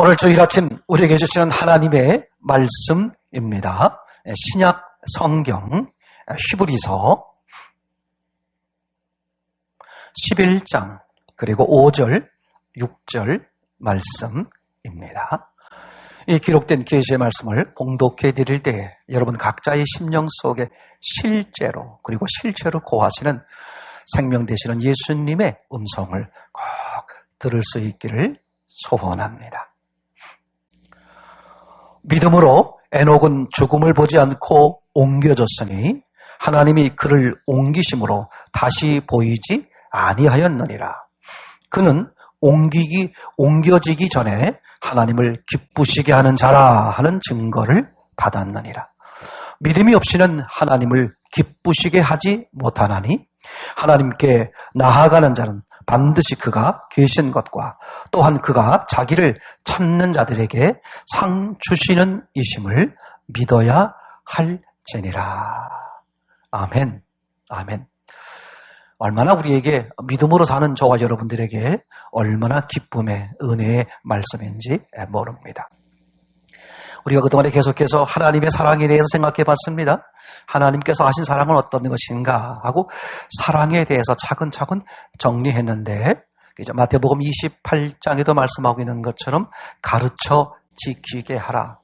오늘 주일 아침 우리에게 주시는 하나님의 말씀입니다. 신약 성경 히브리서 11장 그리고 5절, 6절 말씀입니다. 이 기록된 계시의 말씀을 봉독해 드릴 때 여러분 각자의 심령 속에 실제로 그리고 실체로 고하시는 생명 되시는 예수님의 음성을 꼭 들을 수 있기를 소원합니다. 믿음으로 에녹은 죽음을 보지 않고 옮겨졌으니 하나님이 그를 옮기심으로 다시 보이지 아니하였느니라. 그는 옮겨지기 전에 하나님을 기쁘시게 하는 자라 하는 증거를 받았느니라. 믿음이 없이는 하나님을 기쁘시게 하지 못하나니 하나님께 나아가는 자는 반드시 그가 계신 것과 또한 그가 자기를 찾는 자들에게 상 주시는 이심을 믿어야 할지니라. 아멘. 아멘. 얼마나 우리에게 믿음으로 사는 저와 여러분들에게 얼마나 기쁨의 은혜의 말씀인지 모릅니다. 우리가 그동안에 계속해서 하나님의 사랑에 대해서 생각해 봤습니다. 하나님께서 하신 사랑은 어떤 것인가 하고 사랑에 대해서 차근차근 정리했는데 마태복음 28장에도 말씀하고 있는 것처럼 가르쳐 지키게 하라.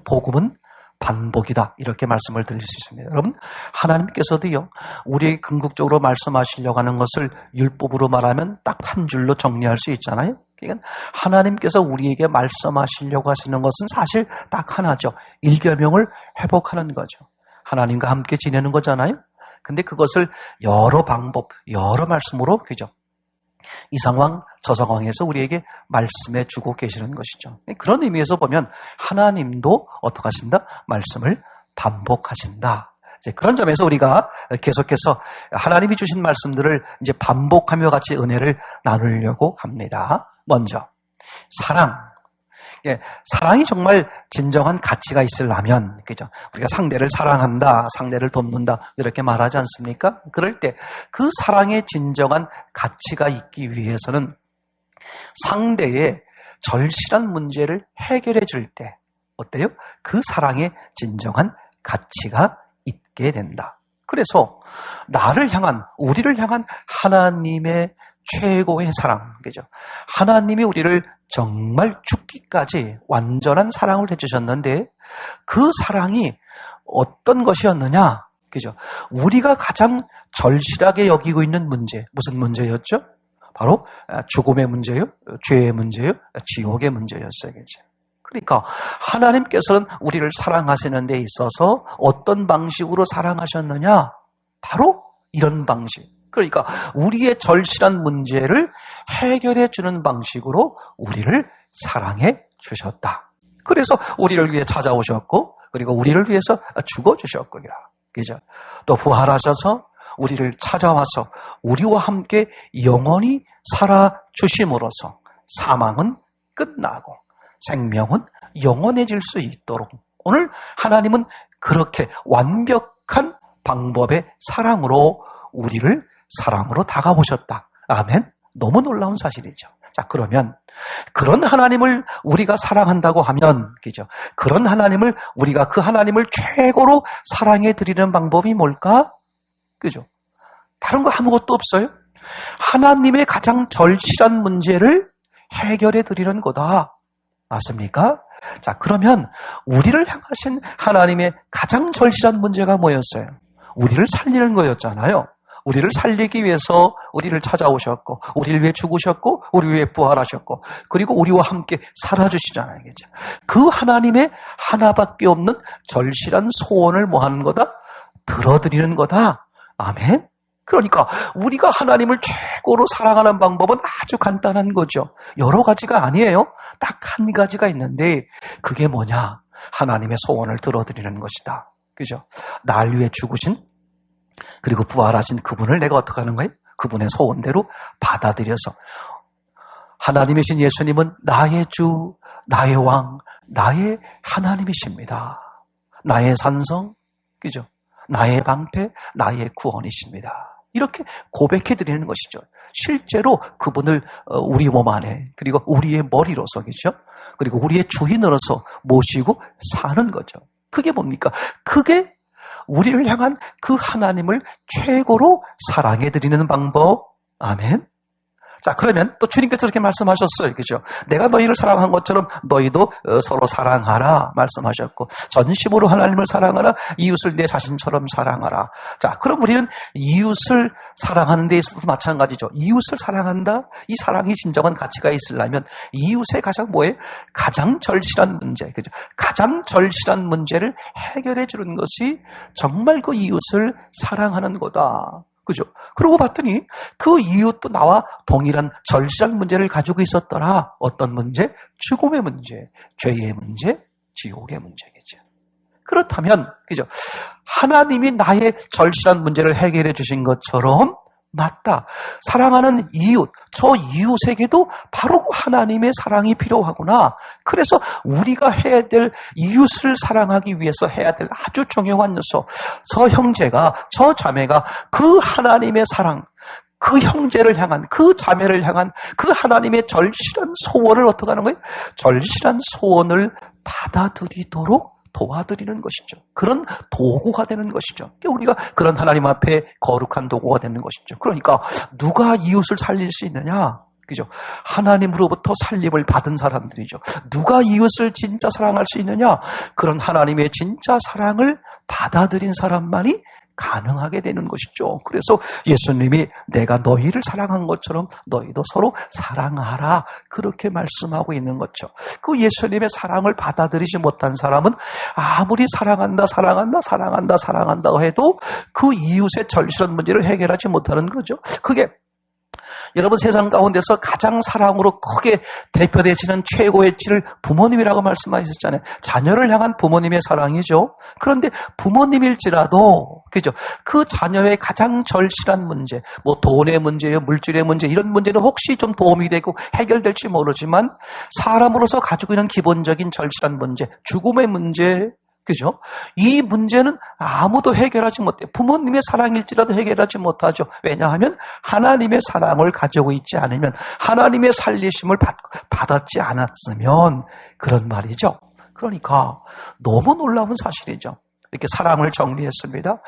복음은 반복이다. 이렇게 말씀을 드릴 수 있습니다. 여러분, 하나님께서도요, 우리 궁극적으로 말씀하시려고 하는 것을 율법으로 말하면 딱 한 줄로 정리할 수 있잖아요. 그러니까 하나님께서 우리에게 말씀하시려고 하시는 것은 사실 딱 하나죠. 일계명을 회복하는 거죠. 하나님과 함께 지내는 거잖아요. 근데 그것을 여러 방법, 여러 말씀으로 그죠? 이 상황, 저 상황에서 우리에게 말씀해 주고 계시는 것이죠. 그런 의미에서 보면 하나님도 어떻게 하신다? 말씀을 반복하신다. 그런 점에서 우리가 계속해서 하나님이 주신 말씀들을 이제 반복하며 같이 은혜를 나누려고 합니다. 먼저, 사랑. 사랑이 정말 진정한 가치가 있으려면, 그죠? 우리가 상대를 사랑한다, 상대를 돕는다, 이렇게 말하지 않습니까? 그럴 때 그 사랑의 진정한 가치가 있기 위해서는 상대의 절실한 문제를 해결해 줄 때, 어때요? 그 사랑의 진정한 가치가 있게 된다. 그래서 나를 향한, 우리를 향한 하나님의 최고의 사랑, 그죠? 하나님이 우리를 정말 죽기까지 완전한 사랑을 해주셨는데 그 사랑이 어떤 것이었느냐, 그죠? 우리가 가장 절실하게 여기고 있는 문제, 무슨 문제였죠? 바로 죽음의 문제요, 죄의 문제요, 지옥의 문제였어요, 그죠? 그러니까 하나님께서는 우리를 사랑하시는 데 있어서 어떤 방식으로 사랑하셨느냐? 바로 이런 방식. 그러니까 우리의 절실한 문제를 해결해 주는 방식으로 우리를 사랑해 주셨다. 그래서 우리를 위해 찾아오셨고 그리고 우리를 위해서 죽어주셨군요. 그죠? 또 부활하셔서 우리를 찾아와서 우리와 함께 영원히 살아주심으로써 사망은 끝나고 생명은 영원해질 수 있도록 오늘 하나님은 그렇게 완벽한 방법의 사랑으로 우리를 사랑으로 다가오셨다. 아멘. 너무 놀라운 사실이죠. 자, 그러면 그런 하나님을 우리가 사랑한다고 하면, 그죠? 그런 하나님을 우리가 그 하나님을 최고로 사랑해 드리는 방법이 뭘까? 그죠? 다른 거 아무것도 없어요. 하나님의 가장 절실한 문제를 해결해 드리는 거다. 맞습니까? 자, 그러면 우리를 향하신 하나님의 가장 절실한 문제가 뭐였어요? 우리를 살리는 거였잖아요. 우리를 살리기 위해서 우리를 찾아오셨고 우리를 위해 죽으셨고 우리를 위해 부활하셨고 그리고 우리와 함께 살아주시잖아요. 그죠? 그 하나님의 하나밖에 없는 절실한 소원을 뭐 하는 거다? 들어드리는 거다. 아멘. 그러니까 우리가 하나님을 최고로 사랑하는 방법은 아주 간단한 거죠. 여러 가지가 아니에요. 딱 한 가지가 있는데 그게 뭐냐? 하나님의 소원을 들어드리는 것이다. 그죠? 날 위해 죽으신 그리고 부활하신 그분을 내가 어떻게 하는 거예요? 그분의 소원대로 받아들여서 하나님이신 예수님은 나의 주, 나의 왕, 나의 하나님이십니다. 나의 산성, 그죠? 나의 방패, 나의 구원이십니다. 이렇게 고백해 드리는 것이죠. 실제로 그분을 우리 몸 안에 그리고 우리의 머리로서, 그죠? 그리고 우리의 주인으로서 모시고 사는 거죠. 그게 뭡니까? 그게 우리를 향한 그 하나님을 최고로 사랑해드리는 방법. 아멘. 자, 그러면 또 주님께서 이렇게 말씀하셨어요. 그죠? 내가 너희를 사랑한 것처럼 너희도 서로 사랑하라 말씀하셨고, 전심으로 하나님을 사랑하라, 이웃을 내 자신처럼 사랑하라. 자, 그럼 우리는 이웃을 사랑하는 데 있어서도 마찬가지죠. 이웃을 사랑한다? 이 사랑이 진정한 가치가 있으려면 이웃의 가장 절실한 문제, 그죠? 가장 절실한 문제를 해결해 주는 것이 정말 그 이웃을 사랑하는 거다. 그죠? 그러고 봤더니 그 이웃도 나와 동일한 절실한 문제를 가지고 있었더라. 어떤 문제? 죽음의 문제, 죄의 문제, 지옥의 문제겠죠. 그렇다면, 그죠? 하나님이 나의 절실한 문제를 해결해 주신 것처럼 맞다. 사랑하는 이웃, 저 이웃에게도 바로 하나님의 사랑이 필요하구나. 그래서 우리가 해야 될, 이웃을 사랑하기 위해서 해야 될 아주 중요한 요소, 저 형제가, 저 자매가 그 하나님의 사랑, 그 형제를 향한, 그 자매를 향한 그 하나님의 절실한 소원을 어떻게 하는 거예요? 절실한 소원을 받아들이도록 도와드리는 것이죠. 그런 도구가 되는 것이죠. 우리가 그런 하나님 앞에 거룩한 도구가 되는 것이죠. 그러니까 누가 이웃을 살릴 수 있느냐? 그죠? 하나님으로부터 살림을 받은 사람들이죠. 누가 이웃을 진짜 사랑할 수 있느냐? 그런 하나님의 진짜 사랑을 받아들인 사람만이 가능하게 되는 것이죠. 그래서 예수님이 내가 너희를 사랑한 것처럼 너희도 서로 사랑하라, 그렇게 말씀하고 있는 거죠. 그 예수님의 사랑을 받아들이지 못한 사람은 아무리 사랑한다 해도 그 이웃의 절실한 문제를 해결하지 못하는 거죠. 그게 여러분, 세상 가운데서 가장 사랑으로 크게 대표되시는 최고의 질을 부모님이라고 말씀하셨잖아요. 자녀를 향한 부모님의 사랑이죠. 그런데 부모님일지라도, 그죠? 그 자녀의 가장 절실한 문제, 돈의 문제요, 물질의 문제, 이런 문제는 혹시 좀 도움이 되고 해결될지 모르지만 사람으로서 가지고 있는 기본적인 절실한 문제, 죽음의 문제, 그죠? 이 문제는 아무도 해결하지 못해요. 부모님의 사랑일지라도 해결하지 못하죠. 왜냐하면 하나님의 사랑을 가지고 있지 않으면, 하나님의 살리심을 받았지 않았으면, 그런 말이죠. 그러니까 너무 놀라운 사실이죠. 이렇게 사랑을 정리했습니다.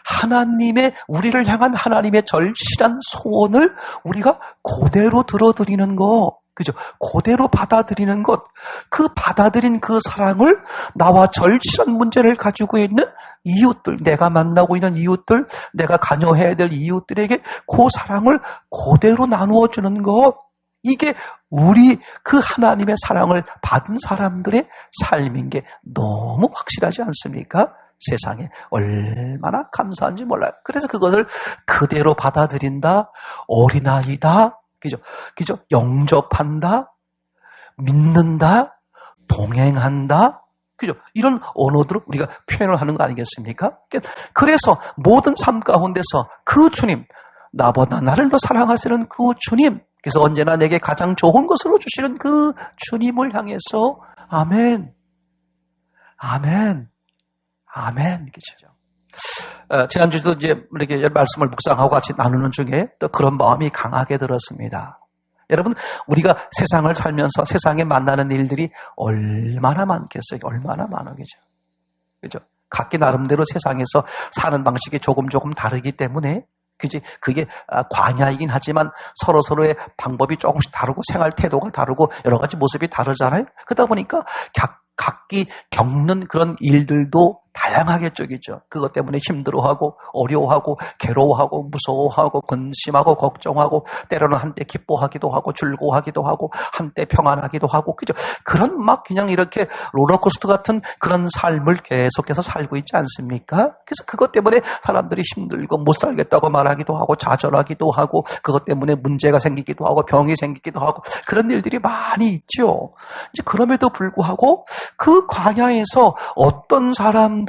하나님의, 우리를 향한 하나님의 절실한 소원을 우리가 그대로 들어드리는 거, 그죠? 그대로 받아들이는 것, 그 받아들인 그 사랑을 나와 절실한 문제를 가지고 있는 이웃들, 내가 만나고 있는 이웃들, 내가 관여해야 될 이웃들에게 그 사랑을 그대로 나누어 주는 것, 이게 우리 그 하나님의 사랑을 받은 사람들의 삶인 게 너무 확실하지 않습니까? 세상에 얼마나 감사한지 몰라요. 그래서 그것을 그대로 받아들인다, 어린아이다, 그죠? 영접한다, 믿는다, 동행한다, 그죠? 이런 언어들을 우리가 표현을 하는 거 아니겠습니까? 그래서 모든 삶 가운데서 그 주님, 나보다 나를 더 사랑하시는 그 주님, 그래서 언제나 내게 가장 좋은 것으로 주시는 그 주님을 향해서 아멘, 아멘, 아멘, 그죠? 지난주도 이제 이렇게 말씀을 묵상하고 같이 나누는 중에 또 그런 마음이 강하게 들었습니다. 여러분, 우리가 세상을 살면서 세상에 만나는 일들이 얼마나 많겠어요? 얼마나 많으겠죠? 그죠? 각기 나름대로 세상에서 사는 방식이 조금 다르기 때문에, 그지? 그게 광야이긴 하지만 서로의 방법이 조금씩 다르고 생활 태도가 다르고 여러 가지 모습이 다르잖아요? 그러다 보니까 각기 겪는 그런 일들도 다양하겠죠. 그것 때문에 힘들어하고 어려워하고 괴로워하고 무서워하고 근심하고 걱정하고 때로는 한때 기뻐하기도 하고 즐거워하기도 하고 한때 평안하기도 하고, 그죠? 그런 그냥 이렇게 롤러코스터 같은 그런 삶을 계속해서 살고 있지 않습니까? 그래서 그것 때문에 사람들이 힘들고 못 살겠다고 말하기도 하고 좌절하기도 하고, 그것 때문에 문제가 생기기도 하고 병이 생기기도 하고, 그런 일들이 많이 있죠. 이제 그럼에도 불구하고 그 광야에서 어떤 사람들은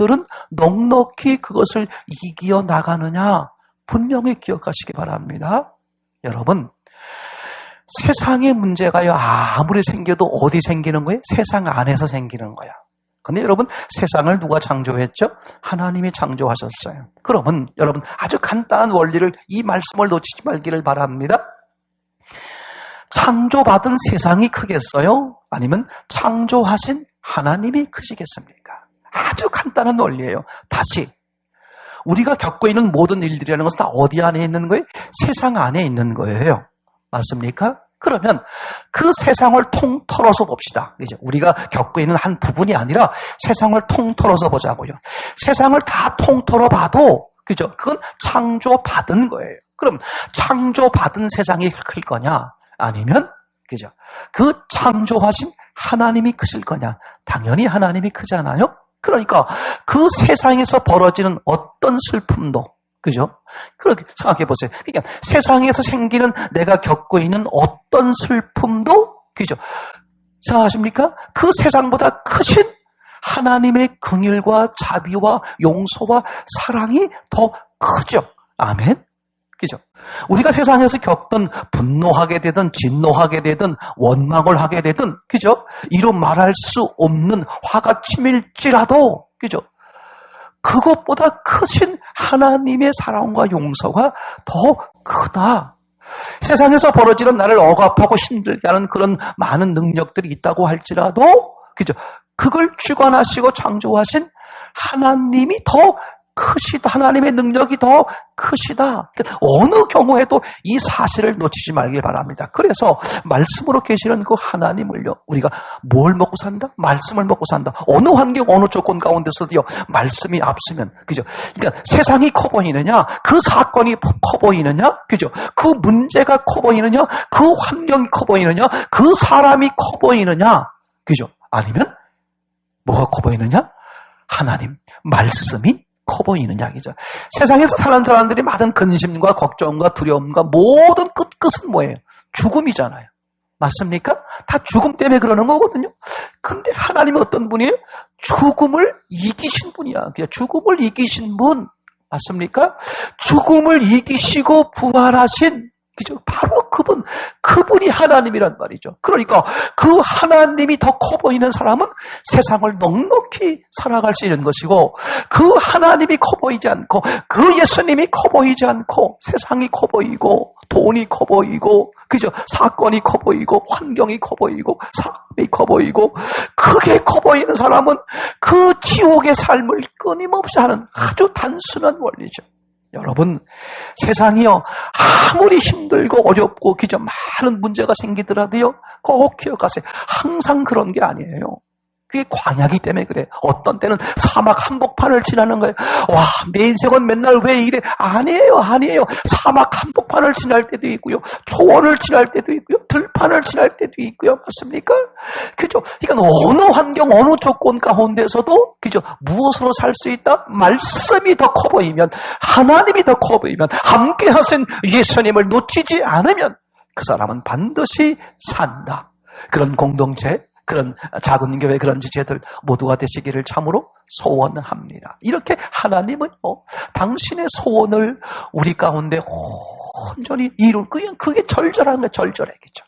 넉넉히 그것을 이겨 나가느냐, 분명히 기억하시기 바랍니다. 여러분, 세상의 문제가요, 아무리 생겨도 어디 생기는 거예요? 세상 안에서 생기는 거야. 근데 여러분, 세상을 누가 창조했죠? 하나님이 창조하셨어요. 그러면 여러분, 아주 간단한 원리를, 이 말씀을 놓치지 말기를 바랍니다. 창조받은 세상이 크겠어요? 아니면 창조하신 하나님이 크시겠습니까? 아주 간단한 원리예요. 다시 우리가 겪고 있는 모든 일들이라는 것은 다 어디 안에 있는 거예요? 세상 안에 있는 거예요. 맞습니까? 그러면 그 세상을 통틀어서 봅시다. 이제 우리가 겪고 있는 한 부분이 아니라 세상을 통틀어서 보자고요. 세상을 다 통틀어 봐도 그죠? 그건 창조받은 거예요. 그럼 창조받은 세상이 클 거냐? 아니면 그죠? 그 창조하신 하나님이 크실 거냐? 당연히 하나님이 크잖아요. 그러니까 그 세상에서 벌어지는 어떤 슬픔도 그죠? 그렇게 생각해 보세요. 그러니까 세상에서 생기는 내가 겪고 있는 어떤 슬픔도 그죠? 생각하십니까? 그 세상보다 크신 하나님의 긍휼과 자비와 용서와 사랑이 더 크죠. 아멘. 그죠? 우리가 세상에서 겪던 분노하게 되든 진노하게 되든 원망을 하게 되든 그죠? 이루 말할 수 없는 화가 치밀지라도 그죠? 그것보다 크신 하나님의 사랑과 용서가 더 크다. 세상에서 벌어지는 나를 억압하고 힘들게 하는 그런 많은 능력들이 있다고 할지라도 그죠? 그걸 주관하시고 창조하신 하나님이 더 크시다. 하나님의 능력이 더 크시다. 어느 경우에도 이 사실을 놓치지 말길 바랍니다. 그래서 말씀으로 계시는 그 하나님을요. 우리가 뭘 먹고 산다? 말씀을 먹고 산다. 어느 환경, 어느 조건 가운데서도요. 말씀이 앞서면 그죠? 그러니까 세상이 커 보이느냐? 그 사건이 커 보이느냐? 그죠? 그 문제가 커 보이느냐? 그 환경이 커 보이느냐? 그 사람이 커 보이느냐? 그죠? 아니면 뭐가 커 보이느냐? 하나님, 말씀이 커 보이는 이야기죠. 세상에서 사는 사람들이 많은 근심과 걱정과 두려움과 모든 끝은 뭐예요? 죽음이잖아요. 맞습니까? 다 죽음 때문에 그러는 거거든요. 근데 하나님은 어떤 분이에요? 죽음을 이기신 분이야. 죽음을 이기신 분. 맞습니까? 죽음을 이기시고 부활하신 그죠? 바로 그분이 하나님이란 말이죠. 그러니까 그 하나님이 더 커 보이는 사람은 세상을 넉넉히 살아갈 수 있는 것이고 그 하나님이 커 보이지 않고 그 예수님이 커 보이지 않고 세상이 커 보이고 돈이 커 보이고 그죠? 사건이 커 보이고 환경이 커 보이고 사람이 커 보이고 그게 커 보이는 사람은 그 지옥의 삶을 끊임없이 하는 아주 단순한 원리죠. 여러분, 세상이요, 아무리 힘들고 어렵고, 그저 많은 문제가 생기더라도요, 꼭 기억하세요. 항상 그런 게 아니에요. 그게 광야기 때문에 그래. 어떤 때는 사막 한복판을 지나는 거예요. 와, 내 인생은 맨날 왜 이래? 아니에요. 사막 한복판을 지날 때도 있고요. 초원을 지날 때도 있고요. 들판을 지날 때도 있고요. 맞습니까? 그죠? 그러니까 어느 환경, 어느 조건 가운데서도, 그죠? 무엇으로 살 수 있다? 말씀이 더 커 보이면, 하나님이 더 커 보이면, 함께 하신 예수님을 놓치지 않으면, 그 사람은 반드시 산다. 그런 공동체, 그런 작은 교회 그런 지체들 모두가 되시기를 참으로 소원합니다. 이렇게 하나님은 당신의 소원을 우리 가운데 온전히 그게 절절한 거예요. 절절하겠죠.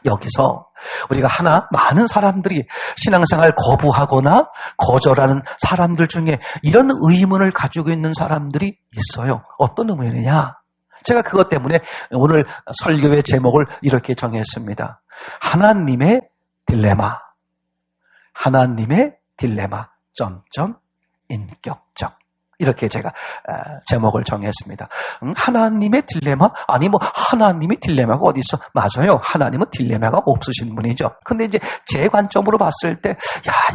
여기서 우리가 많은 사람들이 신앙생활 거부하거나 거절하는 사람들 중에 이런 의문을 가지고 있는 사람들이 있어요. 어떤 의문이냐? 제가 그것 때문에 오늘 설교의 제목을 이렇게 정했습니다. 하나님의 딜레마, 인격적. 이렇게 제가 제목을 정했습니다. 하나님의 딜레마? 아니 하나님이 딜레마가 어디 있어? 맞아요. 하나님은 딜레마가 없으신 분이죠. 근데 이제 제 관점으로 봤을 때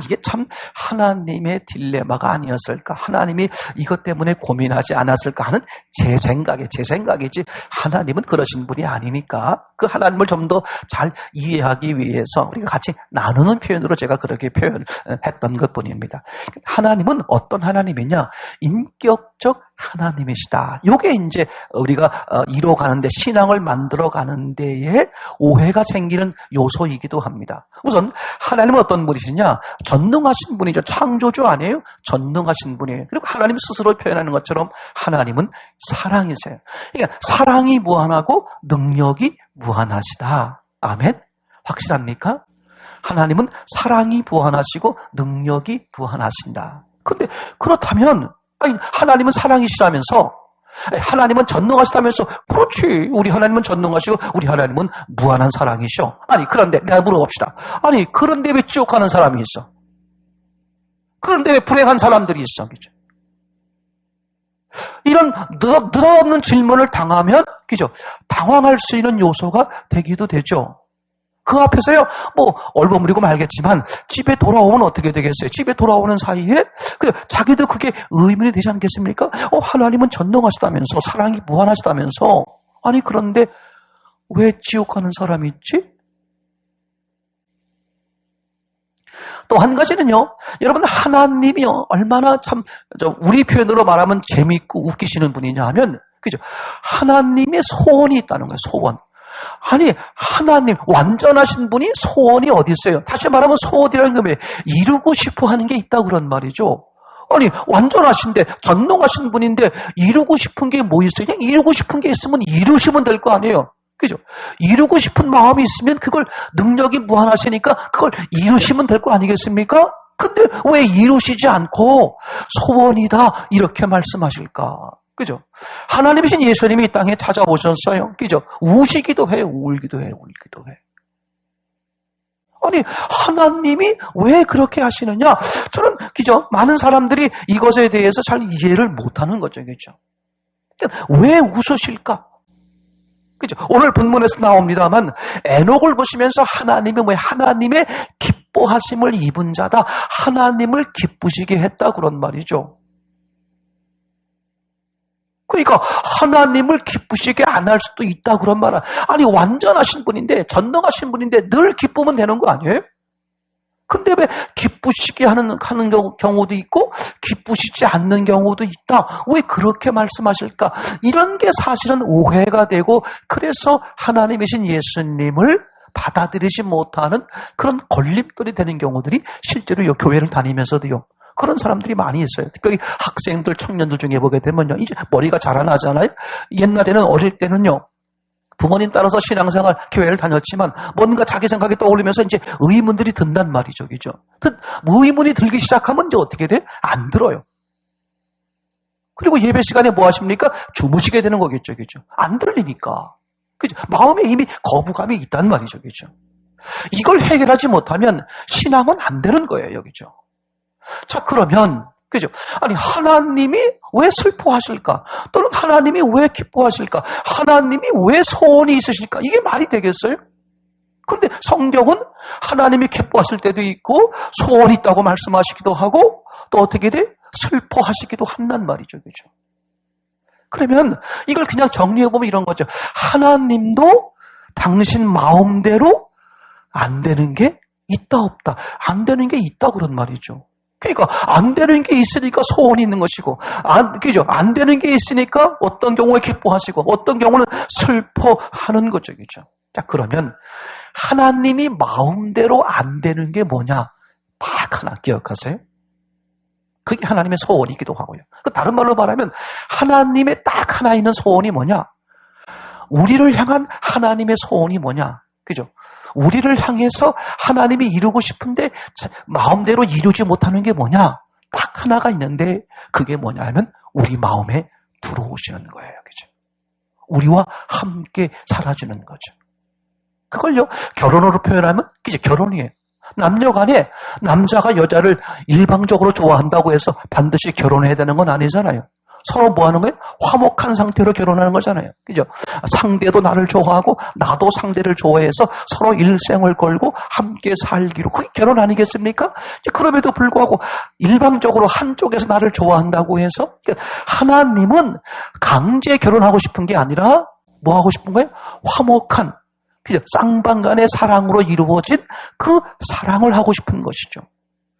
이게 참 하나님의 딜레마가 아니었을까? 하나님이 이것 때문에 고민하지 않았을까 하는 제 생각이지 하나님은 그러신 분이 아니니까 그 하나님을 좀 더 잘 이해하기 위해서 우리가 같이 나누는 표현으로 제가 그렇게 표현했던 것뿐입니다. 하나님은 어떤 하나님이냐? 인격적 하나님이시다. 이게 이제 우리가 이뤄가는데 신앙을 만들어가는 데에 오해가 생기는 요소이기도 합니다. 우선 하나님은 어떤 분이시냐? 전능하신 분이죠. 창조주 아니에요? 전능하신 분이에요. 그리고 하나님 스스로 표현하는 것처럼 하나님은 사랑이세요. 그러니까 사랑이 무한하고 능력이 무한하시다. 아멘? 확실합니까? 하나님은 사랑이 무한하시고 능력이 무한하신다. 근데 그렇다면 하나님은 사랑이시라면서 하나님은 전능하시다면서. 그렇지. 우리 하나님은 전능하시고 우리 하나님은 무한한 사랑이셔. 아니 그런데 내가 물어봅시다. 아니 그런데 왜 지옥 가는 사람이 있어? 그런데 왜 불행한 사람들이 있어? 그죠? 이런 느닷없는 질문을 당하면 그죠? 당황할 수 있는 요소가 되기도 되죠. 그 앞에서요, 얼버무리고 말겠지만, 집에 돌아오면 어떻게 되겠어요? 집에 돌아오는 사이에, 자기도 그게 의문이 되지 않겠습니까? 하나님은 전능하시다면서, 사랑이 무한하시다면서, 아니, 그런데 왜 지옥 가는 사람이 있지? 또 한 가지는요, 여러분, 하나님이요, 얼마나 참, 우리 표현으로 말하면 재미있고 웃기시는 분이냐 하면, 그죠? 하나님의 소원이 있다는 거예요, 소원. 아니 하나님 완전하신 분이 소원이 어디 있어요? 다시 말하면 소원이라는 게 뭐예요? 이루고 싶어 하는 게 있다고 그런 말이죠. 아니 완전하신데 전능하신 분인데 이루고 싶은 게 뭐 있어요? 그냥 이루고 싶은 게 있으면 이루시면 될 거 아니에요. 그죠? 이루고 싶은 마음이 있으면 그걸 능력이 무한하시니까 그걸 이루시면 될 거 아니겠습니까? 근데 왜 이루시지 않고 소원이다 이렇게 말씀하실까? 그죠? 하나님이신 예수님이 이 땅에 찾아오셨어요. 그죠? 우시기도 해, 울기도 해, 울기도 해. 아니, 하나님이 왜 그렇게 하시느냐? 저는, 그죠? 많은 사람들이 이것에 대해서 잘 이해를 못하는 거죠. 그죠? 왜 웃으실까? 그죠? 오늘 본문에서 나옵니다만, 에녹을 보시면서 하나님이 하나님의 기뻐하심을 입은 자다. 하나님을 기쁘시게 했다. 그런 말이죠. 그러니까 하나님을 기쁘시게 안 할 수도 있다 그런 말은 아니 완전하신 분인데 전능하신 분인데 늘 기쁘면 되는 거 아니에요? 근데 왜 기쁘시게 하는 경우도 있고 기쁘시지 않는 경우도 있다. 왜 그렇게 말씀하실까? 이런 게 사실은 오해가 되고 그래서 하나님이신 예수님을 받아들이지 못하는 그런 걸림돌이 되는 경우들이 실제로 이 교회를 다니면서도요. 그런 사람들이 많이 있어요. 특별히 학생들, 청년들 중에 보게 되면요. 이제 머리가 자라나잖아요. 옛날에는 어릴 때는요. 부모님 따라서 신앙생활, 교회를 다녔지만 뭔가 자기 생각이 떠오르면서 이제 의문들이 든단 말이죠. 그죠? 의문이 들기 시작하면 이제 어떻게 돼? 안 들어요. 그리고 예배 시간에 뭐 하십니까? 주무시게 되는 거겠죠. 그죠? 안 들리니까. 그죠? 마음에 이미 거부감이 있단 말이죠. 그죠? 이걸 해결하지 못하면 신앙은 안 되는 거예요. 그죠? 자, 그러면, 그죠? 아니, 하나님이 왜 슬퍼하실까? 또는 하나님이 왜 기뻐하실까? 하나님이 왜 소원이 있으실까? 이게 말이 되겠어요? 근데 성경은 하나님이 기뻐하실 때도 있고, 소원이 있다고 말씀하시기도 하고, 또 어떻게 돼? 슬퍼하시기도 한단 말이죠. 그죠? 그러면 이걸 그냥 정리해보면 이런 거죠. 하나님도 당신 마음대로 안 되는 게 있다, 없다. 안 되는 게 있다, 그런 말이죠. 그러니까 안 되는 게 있으니까 소원이 있는 것이고, 그죠? 안 되는 게 있으니까 어떤 경우에 기뻐하시고, 어떤 경우는 슬퍼하는 거죠, 그죠? 자, 그러면 하나님이 마음대로 안 되는 게 뭐냐? 딱 하나 기억하세요. 그게 하나님의 소원이기도 하고요. 다른 말로 말하면 하나님의 딱 하나 있는 소원이 뭐냐? 우리를 향한 하나님의 소원이 뭐냐? 그죠? 우리를 향해서 하나님이 이루고 싶은데 마음대로 이루지 못하는 게 뭐냐? 딱 하나가 있는데 그게 뭐냐 하면 우리 마음에 들어오시는 거예요. 그죠? 우리와 함께 살아주는 거죠. 그걸요, 결혼으로 표현하면 그죠? 결혼이에요. 남녀 간에 남자가 여자를 일방적으로 좋아한다고 해서 반드시 결혼해야 되는 건 아니잖아요. 서로 뭐 하는 거예요? 화목한 상태로 결혼하는 거잖아요. 그죠? 상대도 나를 좋아하고 나도 상대를 좋아해서 서로 일생을 걸고 함께 살기로. 그게 결혼 아니겠습니까? 그럼에도 불구하고 일방적으로 한쪽에서 나를 좋아한다고 해서 하나님은 강제 결혼하고 싶은 게 아니라 뭐 하고 싶은 거예요? 화목한, 그죠? 쌍방간의 사랑으로 이루어진 그 사랑을 하고 싶은 것이죠.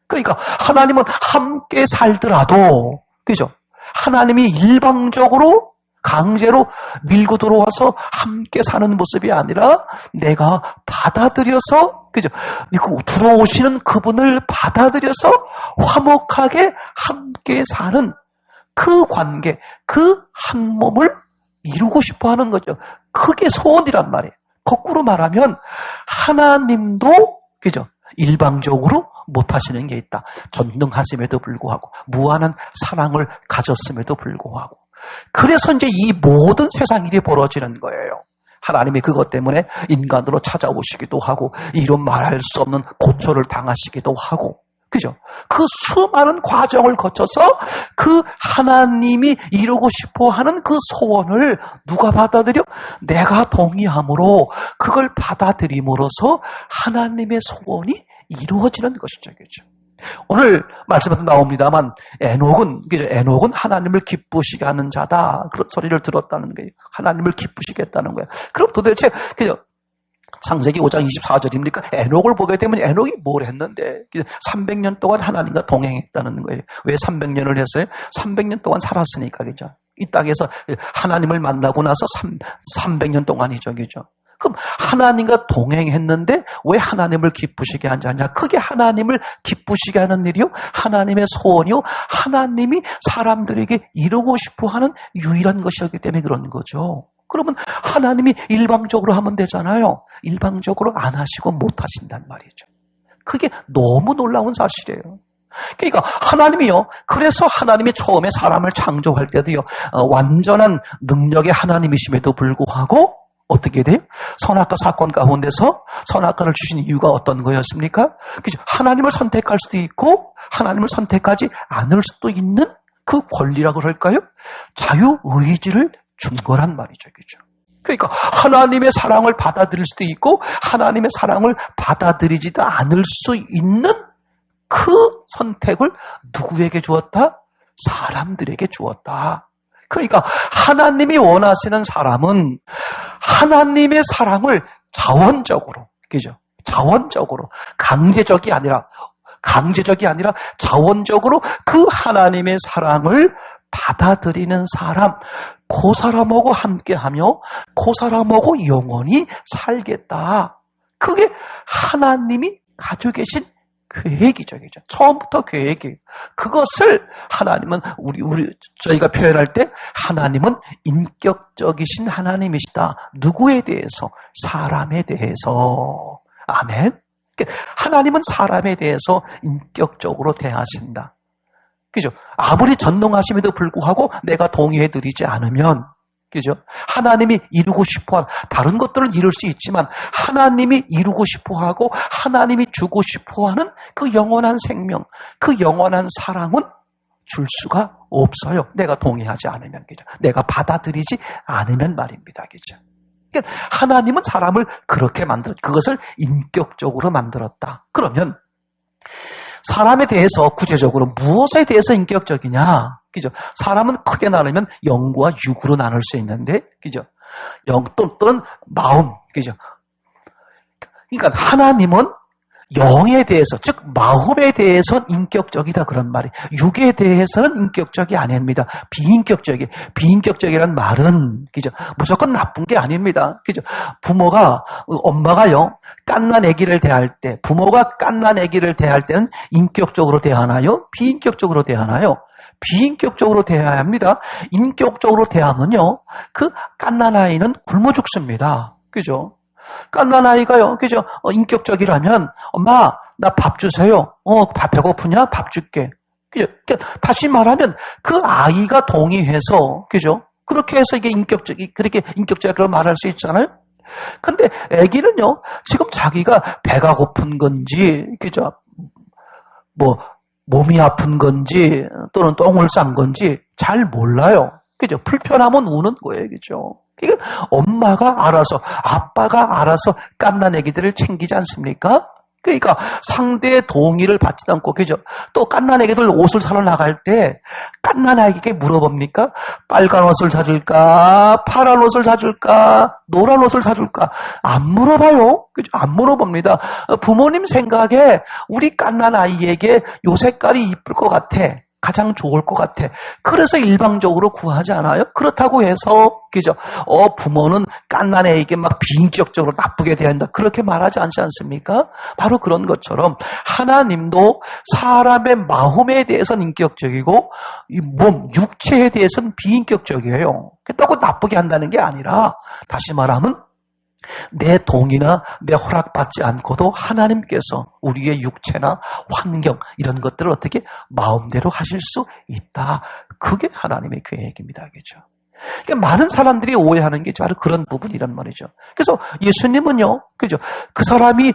그러니까 하나님은 함께 살더라도, 그죠? 하나님이 일방적으로 강제로 밀고 들어와서 함께 사는 모습이 아니라 내가 받아들여서, 그죠? 들어오시는 그분을 받아들여서 화목하게 함께 사는 그 관계, 그 한 몸을 이루고 싶어 하는 거죠. 그게 소원이란 말이에요. 거꾸로 말하면 하나님도, 그죠? 일방적으로 못하시는 게 있다. 전능하심에도 불구하고 무한한 사랑을 가졌음에도 불구하고 그래서 이제 이 모든 세상 일이 벌어지는 거예요. 하나님이 그것 때문에 인간으로 찾아오시기도 하고 이런 말할 수 없는 고초를 당하시기도 하고, 그죠? 그 수많은 과정을 거쳐서 그 하나님이 이루고 싶어 하는 그 소원을 누가 받아들여? 내가 동의함으로 그걸 받아들임으로써 하나님의 소원이 이루어지는 것이죠. 그죠? 오늘 말씀에도 나옵니다만 에녹은 하나님을 기쁘시게 하는 자다. 그런 소리를 들었다는 거예요. 하나님을 기쁘시게 했다는 거예요. 그럼 도대체 그죠? 창세기 5장 24절입니까? 에녹을 보게 되면 에녹이 뭘 했는데 300년 동안 하나님과 동행했다는 거예요. 왜 300년을 했어요? 300년 동안 살았으니까, 그죠? 이 땅에서 하나님을 만나고 나서 300년 동안이죠, 그죠? 그럼 하나님과 동행했는데 왜 하나님을 기쁘시게 하지 않냐? 그게 하나님을 기쁘시게 하는 일이요, 하나님의 소원이요, 하나님이 사람들에게 이루고 싶어하는 유일한 것이었기 때문에 그런 거죠. 그러면 하나님이 일방적으로 하면 되잖아요. 일방적으로 안 하시고 못 하신단 말이죠. 그게 너무 놀라운 사실이에요. 그러니까 하나님이요, 그래서 하나님이 처음에 사람을 창조할 때도요, 완전한 능력의 하나님이심에도 불구하고 어떻게 돼요? 선악과 사건 가운데서 선악과를 주신 이유가 어떤 거였습니까? 그죠? 하나님을 선택할 수도 있고 하나님을 선택하지 않을 수도 있는 그 권리라고 그럴까요? 자유의지를 준 거란 말이죠. 그죠? 그러니까 하나님의 사랑을 받아들일 수도 있고 하나님의 사랑을 받아들이지도 않을 수 있는 그 선택을 누구에게 주었다? 사람들에게 주었다. 그러니까 하나님이 원하시는 사람은 하나님의 사랑을 자원적으로, 그죠? 자원적으로, 강제적이 아니라 자원적으로 그 하나님의 사랑을 받아들이는 사람, 그 사람하고 함께하며 그 사람하고 영원히 살겠다. 그게 하나님이 가지고 계신 계획이죠. 처음부터 계획이에요. 그것을 하나님은 저희가 표현할 때 하나님은 인격적이신 하나님이시다. 누구에 대해서? 사람에 대해서. 아멘. 하나님은 사람에 대해서 인격적으로 대하신다. 그죠? 아무리 전능하심에도 불구하고 내가 동의해드리지 않으면, 그죠? 하나님이 이루고 싶어하는 다른 것들은 이룰 수 있지만 하나님이 이루고 싶어하고 하나님이 주고 싶어하는 그 영원한 생명, 그 영원한 사랑은 줄 수가 없어요. 내가 동의하지 않으면, 그죠? 내가 받아들이지 않으면 말입니다, 그죠? 그러니까 하나님은 사람을 그렇게 그것을 인격적으로 만들었다. 그러면 사람에 대해서 구체적으로 무엇에 대해서 인격적이냐? 그죠? 사람은 크게 나누면 영과 육으로 나눌 수 있는데, 그죠? 영 또는 마음, 그죠? 그러니까 하나님은 영에 대해서, 즉 마음에 대해서는 인격적이다 그런 말이에요. 육에 대해서는 인격적이 아닙니다. 비인격적이란 말은, 그죠? 무조건 나쁜 게 아닙니다. 그죠? 엄마가요, 갓난 아기를 대할 때, 부모가 갓난 아기를 대할 때는 인격적으로 대하나요? 비인격적으로 대하나요? 비인격적으로 대해야 합니다. 인격적으로 대하면요, 그 갓난 아이는 굶어 죽습니다. 그죠? 갓난 아이가요, 그죠? 인격적이라면, 엄마, 나 밥 주세요. 밥 배고프냐? 밥 줄게. 그죠? 그러니까 다시 말하면, 그 아이가 동의해서, 그죠? 그렇게 해서 이게 그렇게 인격적이라고 말할 수 있잖아요? 근데 아기는요, 지금 자기가 배가 고픈 건지, 그죠? 몸이 아픈 건지, 또는 똥을 싼 건지 잘 몰라요. 그죠? 불편하면 우는 거예요. 그죠? 그러니까 엄마가 알아서, 아빠가 알아서 갓난 아기들을 챙기지 않습니까? 그러니까 상대의 동의를 받지도 않고, 그죠? 또 갓난 아기들 옷을 사러 나갈 때 갓난 아기에게 물어봅니까? 빨간 옷을 사줄까? 파란 옷을 사줄까? 노란 옷을 사줄까? 안 물어봐요. 그죠? 안 물어봅니다. 부모님 생각에 우리 갓난 아이에게 요 색깔이 이쁠 것 같아. 가장 좋을 것 같아. 그래서 일방적으로 구하지 않아요? 그렇다고 해서, 그죠? 부모는 갓난 애에게 막 비인격적으로 나쁘게 대한다. 그렇게 말하지 않지 않습니까? 바로 그런 것처럼 하나님도 사람의 마음에 대해서는 인격적이고, 이 몸, 육체에 대해서는 비인격적이에요. 그렇다고 나쁘게 한다는 게 아니라, 다시 말하면, 내 동의나 내 허락받지 않고도 하나님께서 우리의 육체나 환경 이런 것들을 어떻게 마음대로 하실 수 있다. 그게 하나님의 계획입니다. 그죠? 그러니까 많은 사람들이 오해하는 게 바로 그런 부분이란 말이죠. 그래서 예수님은요, 그죠? 그 사람이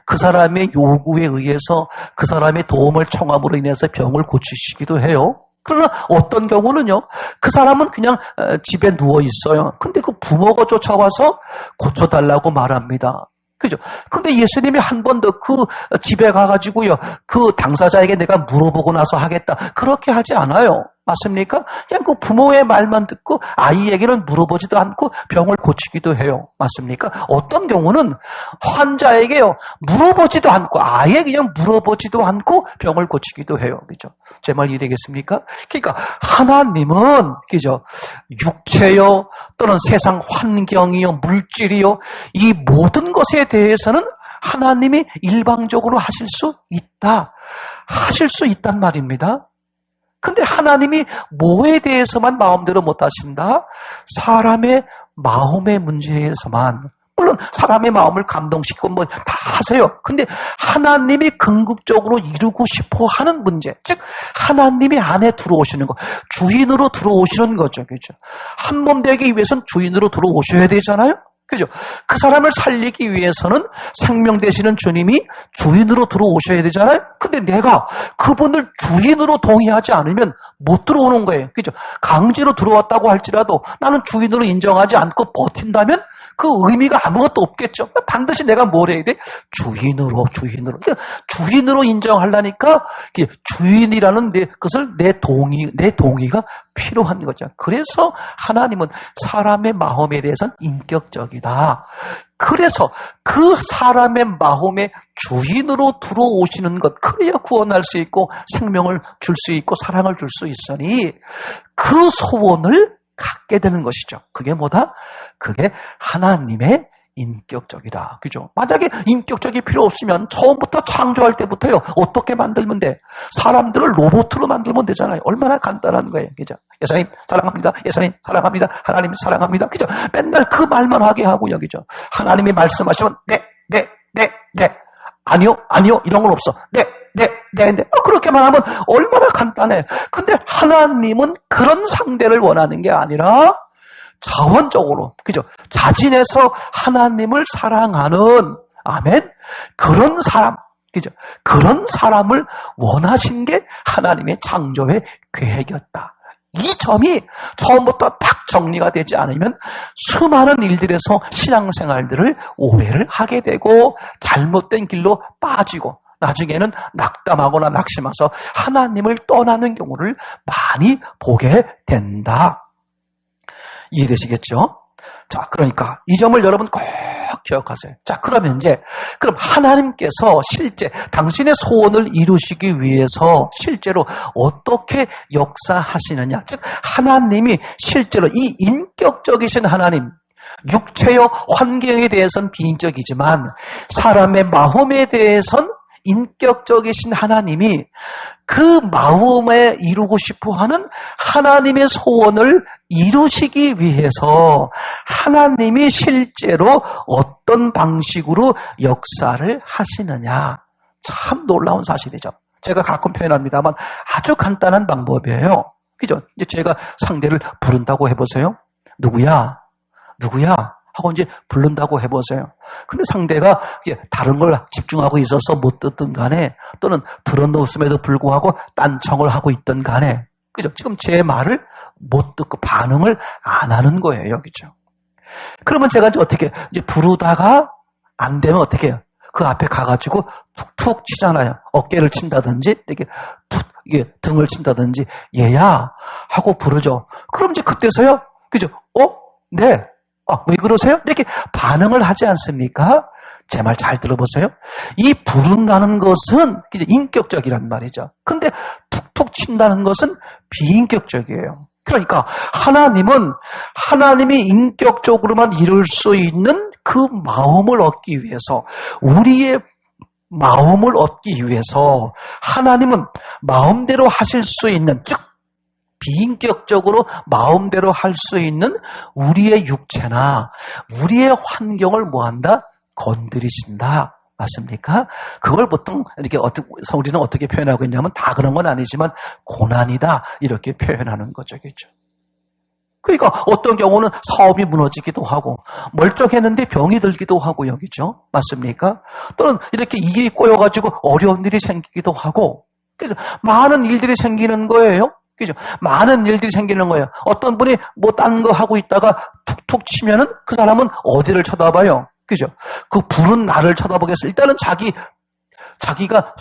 그 사람의 요구에 의해서 그 사람의 도움을 청함으로 인해서 병을 고치시기도 해요. 그러나 어떤 경우는요, 그 사람은 그냥 집에 누워 있어요. 근데 그 부모가 쫓아와서 고쳐달라고 말합니다. 그죠? 근데 예수님이 한 번 더 그 집에 가가지고요, 그 당사자에게 내가 물어보고 나서 하겠다. 그렇게 하지 않아요. 맞습니까? 그냥 그 부모의 말만 듣고 아이에게는 물어보지도 않고 병을 고치기도 해요. 맞습니까? 어떤 경우는 환자에게요, 물어보지도 않고 아예 그냥 물어보지도 않고 병을 고치기도 해요. 그죠? 제 말 이해되겠습니까? 그러니까 하나님은, 그죠? 육체요, 또는 세상 환경이요, 물질이요, 이 모든 것에 대해서는 하나님이 일방적으로 하실 수 있다. 하실 수 있단 말입니다. 근데 하나님이 뭐에 대해서만 마음대로 못 하신다? 사람의 마음의 문제에서만. 물론 사람의 마음을 감동시키고 뭐 다 하세요. 근데 하나님이 궁극적으로 이루고 싶어 하는 문제, 즉 하나님이 안에 들어오시는 거, 주인으로 들어오시는 거죠. 그죠? 한 몸 되기 위해서는 주인으로 들어오셔야 되잖아요. 그죠? 그 사람을 살리기 위해서는 생명 되시는 주님이 주인으로 들어오셔야 되잖아요? 근데 내가 그분을 주인으로 동의하지 않으면 못 들어오는 거예요. 그죠? 강제로 들어왔다고 할지라도 나는 주인으로 인정하지 않고 버틴다면 그 의미가 아무것도 없겠죠. 반드시 내가 뭘 해야 돼? 주인으로. 그러니까 주인으로 인정하려니까 주인이라는 그것을 내 동의가 필요한 거죠. 그래서 하나님은 사람의 마음에 대해서는 인격적이다. 그래서 그 사람의 마음의 주인으로 들어오시는 것, 그래야 구원할 수 있고 생명을 줄 수 있고 사랑을 줄 수 있으니 그 소원을 갖게 되는 것이죠. 그게 뭐다? 그게 하나님의 인격적이다. 그죠? 만약에 인격적이 필요 없으면 처음부터 창조할 때부터요, 어떻게 만들면 돼? 사람들을 로봇으로 만들면 되잖아요. 얼마나 간단한 거예요. 그죠? 예수님 사랑합니다. 예수님 사랑합니다. 하나님 사랑합니다. 그죠? 맨날 그 말만 하게 하고요. 그죠? 하나님이 말씀하시면 네. 아니요. 이런 건 없어. 네. 그렇게만 하면 얼마나 간단해. 근데 하나님은 그런 상대를 원하는 게 아니라 자원적으로, 그죠? 자진해서 하나님을 사랑하는, 아멘? 그런 사람, 그죠? 그런 사람을 원하신 게 하나님의 창조의 계획이었다. 이 점이 처음부터 딱 정리가 되지 않으면 수많은 일들에서 신앙생활들을 오해를 하게 되고 잘못된 길로 빠지고 나중에는 낙담하거나 낙심해서 하나님을 떠나는 경우를 많이 보게 된다. 이해되시겠죠? 자, 그러니까 이 점을 여러분 꼭 기억하세요. 자, 그럼 하나님께서 실제 당신의 소원을 이루시기 위해서 실제로 어떻게 역사하시느냐? 즉 하나님이 실제로 이 인격적이신 하나님, 육체의 환경에 대해서는 비인격이지만 사람의 마음에 대해서는 인격적이신 하나님이 그 마음에 이루고 싶어하는 하나님의 소원을 이루시기 위해서 하나님이 실제로 어떤 방식으로 역사를 하시느냐. 참 놀라운 사실이죠. 제가 가끔 표현합니다만 아주 간단한 방법이에요. 그죠? 이제 제가 상대를 부른다고 해보세요. 누구야? 하고 이제 부른다고 해보세요. 근데 상대가 다른 걸 집중하고 있어서 못 듣든 간에 또는 들어놓았음에도 불구하고 딴청을 하고 있든 간에, 그죠? 지금 제 말을 못 듣고 반응을 안 하는 거예요. 그죠? 그러면 제가 이제 부르다가 안 되면 어떻게 해요? 그 앞에 가가지고 툭툭 치잖아요. 어깨를 친다든지, 이게 등을 친다든지, 얘야! 하고 부르죠. 그럼 이제 그때서요, 그죠? 네. 왜 그러세요? 이렇게 반응을 하지 않습니까? 제 말 잘 들어보세요. 이 부른다는 것은 이제 인격적이란 말이죠. 근데 툭툭 친다는 것은 비인격적이에요. 그러니까 하나님이 인격적으로만 이룰 수 있는 그 마음을 얻기 위해서, 우리의 마음을 얻기 위해서 하나님은 마음대로 하실 수 있는, 즉 비인격적으로 마음대로 할 수 있는 우리의 육체나 우리의 환경을 뭐한다? 건드리신다. 맞습니까? 그걸 보통 이렇게 우리는 어떻게 표현하고 있냐면 다 그런 건 아니지만 고난이다 이렇게 표현하는 거죠. 그렇죠? 그러니까 어떤 경우는 사업이 무너지기도 하고 멀쩡했는데 병이 들기도 하고 여기죠. 맞습니까? 또는 이렇게 일이 꼬여가지고 어려운 일이 생기기도 하고 그래서 많은 일들이 생기는 거예요. 그죠? 많은 일들이 생기는 거예요. 어떤 분이 뭐 딴 거 하고 있다가 툭툭 치면은 그 사람은 어디를 쳐다봐요? 그죠? 그 불은 나를 쳐다보겠어. 일단은 자기가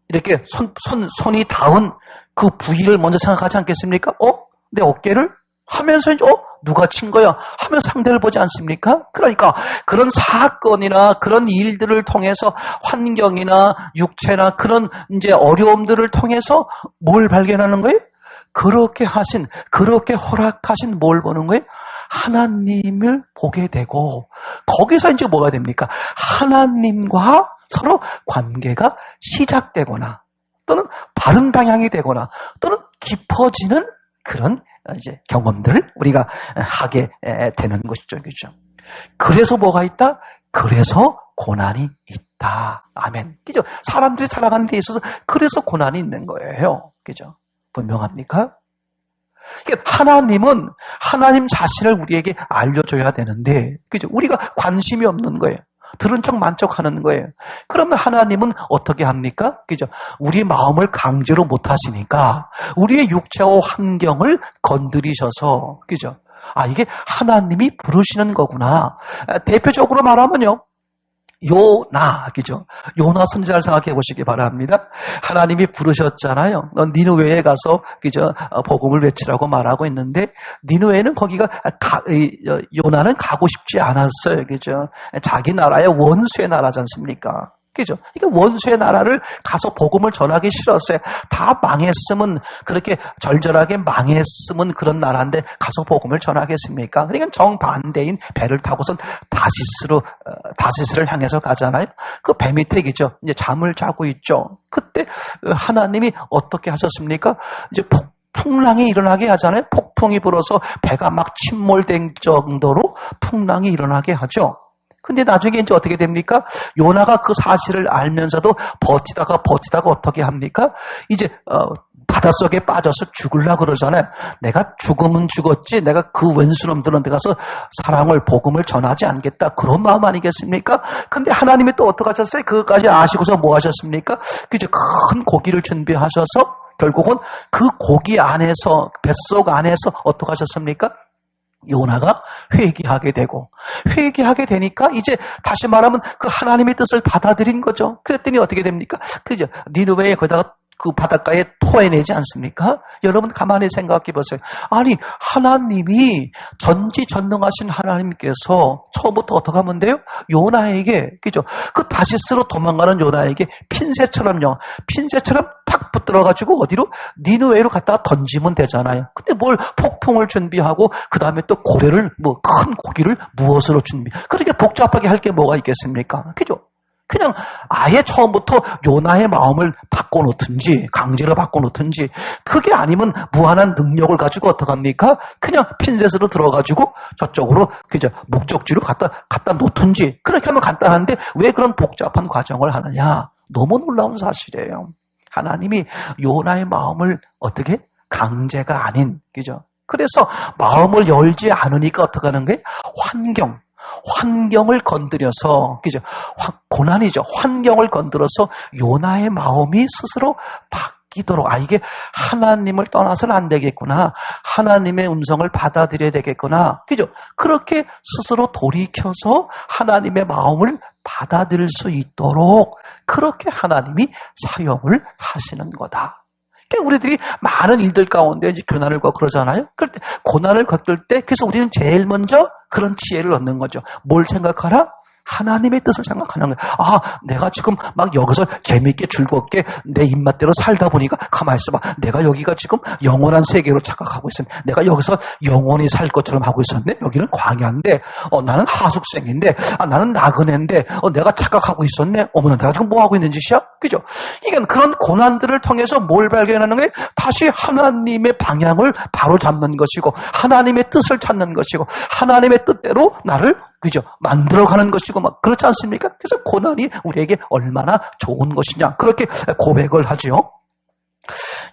이렇게 손이 닿은 그 부위를 먼저 생각하지 않겠습니까? 내 어깨를? 하면서 이제 누가 친 거야? 하면 상대를 보지 않습니까? 그러니까 그런 사건이나 그런 일들을 통해서 환경이나 육체나 그런 이제 어려움들을 통해서 뭘 발견하는 거예요? 그렇게 허락하신 뭘 보는 거예요? 하나님을 보게 되고 거기서 이제 뭐가 됩니까? 하나님과 서로 관계가 시작되거나 또는 바른 방향이 되거나 또는 깊어지는 그런 이제 경험들을 우리가 하게 되는 것이죠. 그죠? 그래서 뭐가 있다? 그래서 고난이 있다. 아멘. 그죠? 사람들이 살아가는 데 있어서 그래서 고난이 있는 거예요. 그죠? 분명합니까? 하나님은 하나님 자신을 우리에게 알려줘야 되는데, 그죠? 우리가 관심이 없는 거예요. 들은 척 만족하는 거예요. 그러면 하나님은 어떻게 합니까? 그죠? 우리 마음을 강제로 못 하시니까 우리의 육체와 환경을 건드리셔서, 그죠? 이게 하나님이 부르시는 거구나. 대표적으로 말하면요. 요나, 그죠? 요나 선지자를 생각해 보시기 바랍니다. 하나님이 부르셨잖아요. 넌 니느웨에 가서, 그죠? 복음을 외치라고 말하고 있는데, 니느웨는 거기가, 요나는 가고 싶지 않았어요. 그죠? 자기 나라의 원수의 나라지 않습니까? 그죠? 이게 원수의 나라를 가서 복음을 전하기 싫었어요. 다 망했으면, 그렇게 절절하게 망했으면 그런 나라인데 가서 복음을 전하겠습니까? 그러니까 정반대인 배를 타고선 다시스를 향해서 가잖아요. 그 배 밑에 있죠. 이제 잠을 자고 있죠. 그때 하나님이 어떻게 하셨습니까? 이제 풍랑이 일어나게 하잖아요. 폭풍이 불어서 배가 막 침몰된 정도로 풍랑이 일어나게 하죠. 근데 나중에 이제 어떻게 됩니까? 요나가 그 사실을 알면서도 버티다가 어떻게 합니까? 이제 바닷속에 빠져서 죽으려고 그러잖아요. 내가 죽으면 죽었지 내가 그 원수놈들한테 가서 사랑을 복음을 전하지 않겠다. 그런 마음 아니겠습니까? 근데 하나님이 또 어떻게 하셨어요? 그것까지 아시고서 뭐 하셨습니까? 그죠? 큰 고기를 준비하셔서 결국은 그 고기 안에서 뱃속 안에서 어떻게 하셨습니까? 요나가 회개하게 되니까 이제 다시 말하면 그 하나님의 뜻을 받아들인 거죠. 그랬더니 어떻게 됩니까? 그죠? 니느웨에 거기다가 그 바닷가에 토해내지 않습니까? 여러분 가만히 생각해 보세요. 아니 하나님이 전지전능하신 하나님께서 처음부터 어떻게 하면 돼요? 요나에게 그죠? 그 다시스로 도망가는 요나에게 핀셋처럼 탁 붙들어가지고 어디로? 니느웨로 갖다가 던지면 되잖아요. 근데 뭘 폭풍을 준비하고 그 다음에 또 고래를 큰 고기를 무엇으로 준비? 그렇게 복잡하게 할 게 뭐가 있겠습니까? 그죠? 그냥 아예 처음부터 요나의 마음을 바꿔놓든지 강제로 바꿔놓든지 그게 아니면 무한한 능력을 가지고 어떡합니까? 그냥 핀셋으로 들어가지고 저쪽으로 그죠 목적지로 갖다 놓든지 그렇게 하면 간단한데 왜 그런 복잡한 과정을 하느냐? 너무 놀라운 사실이에요. 하나님이 요나의 마음을 어떻게? 강제가 아닌 그죠? 그래서 마음을 열지 않으니까 어떻게 하는 거예요? 환경을 건드려서, 그죠? 고난이죠. 환경을 건드려서 요나의 마음이 스스로 바뀌도록, 이게 하나님을 떠나서는 안 되겠구나. 하나님의 음성을 받아들여야 되겠구나. 그죠? 그렇게 스스로 돌이켜서 하나님의 마음을 받아들일 수 있도록 그렇게 하나님이 사용을 하시는 거다. 우리들이 많은 일들 가운데 이제 고난을 겪고 그러잖아요. 그럴 때 고난을 겪을 때 그래서 우리는 제일 먼저 그런 지혜를 얻는 거죠. 뭘 생각하라? 하나님의 뜻을 생각하는 거예요. 아, 내가 지금 막 여기서 재미있게 즐겁게 내 입맛대로 살다 보니까 가만히 있어봐. 내가 여기가 지금 영원한 세계로 착각하고 있었네. 내가 여기서 영원히 살 것처럼 하고 있었네. 여기는 광야인데, 나는 하숙생인데, 나는 나그네인데, 내가 착각하고 있었네. 어머나, 내가 지금 뭐 하고 있는 짓이야? 그죠? 이게 그런 고난들을 통해서 뭘 발견하는 거예요? 다시 하나님의 방향을 바로 잡는 것이고, 하나님의 뜻을 찾는 것이고, 하나님의 뜻대로 나를 그죠? 만들어가는 것이고 막 그렇지 않습니까? 그래서 고난이 우리에게 얼마나 좋은 것이냐 그렇게 고백을 하죠.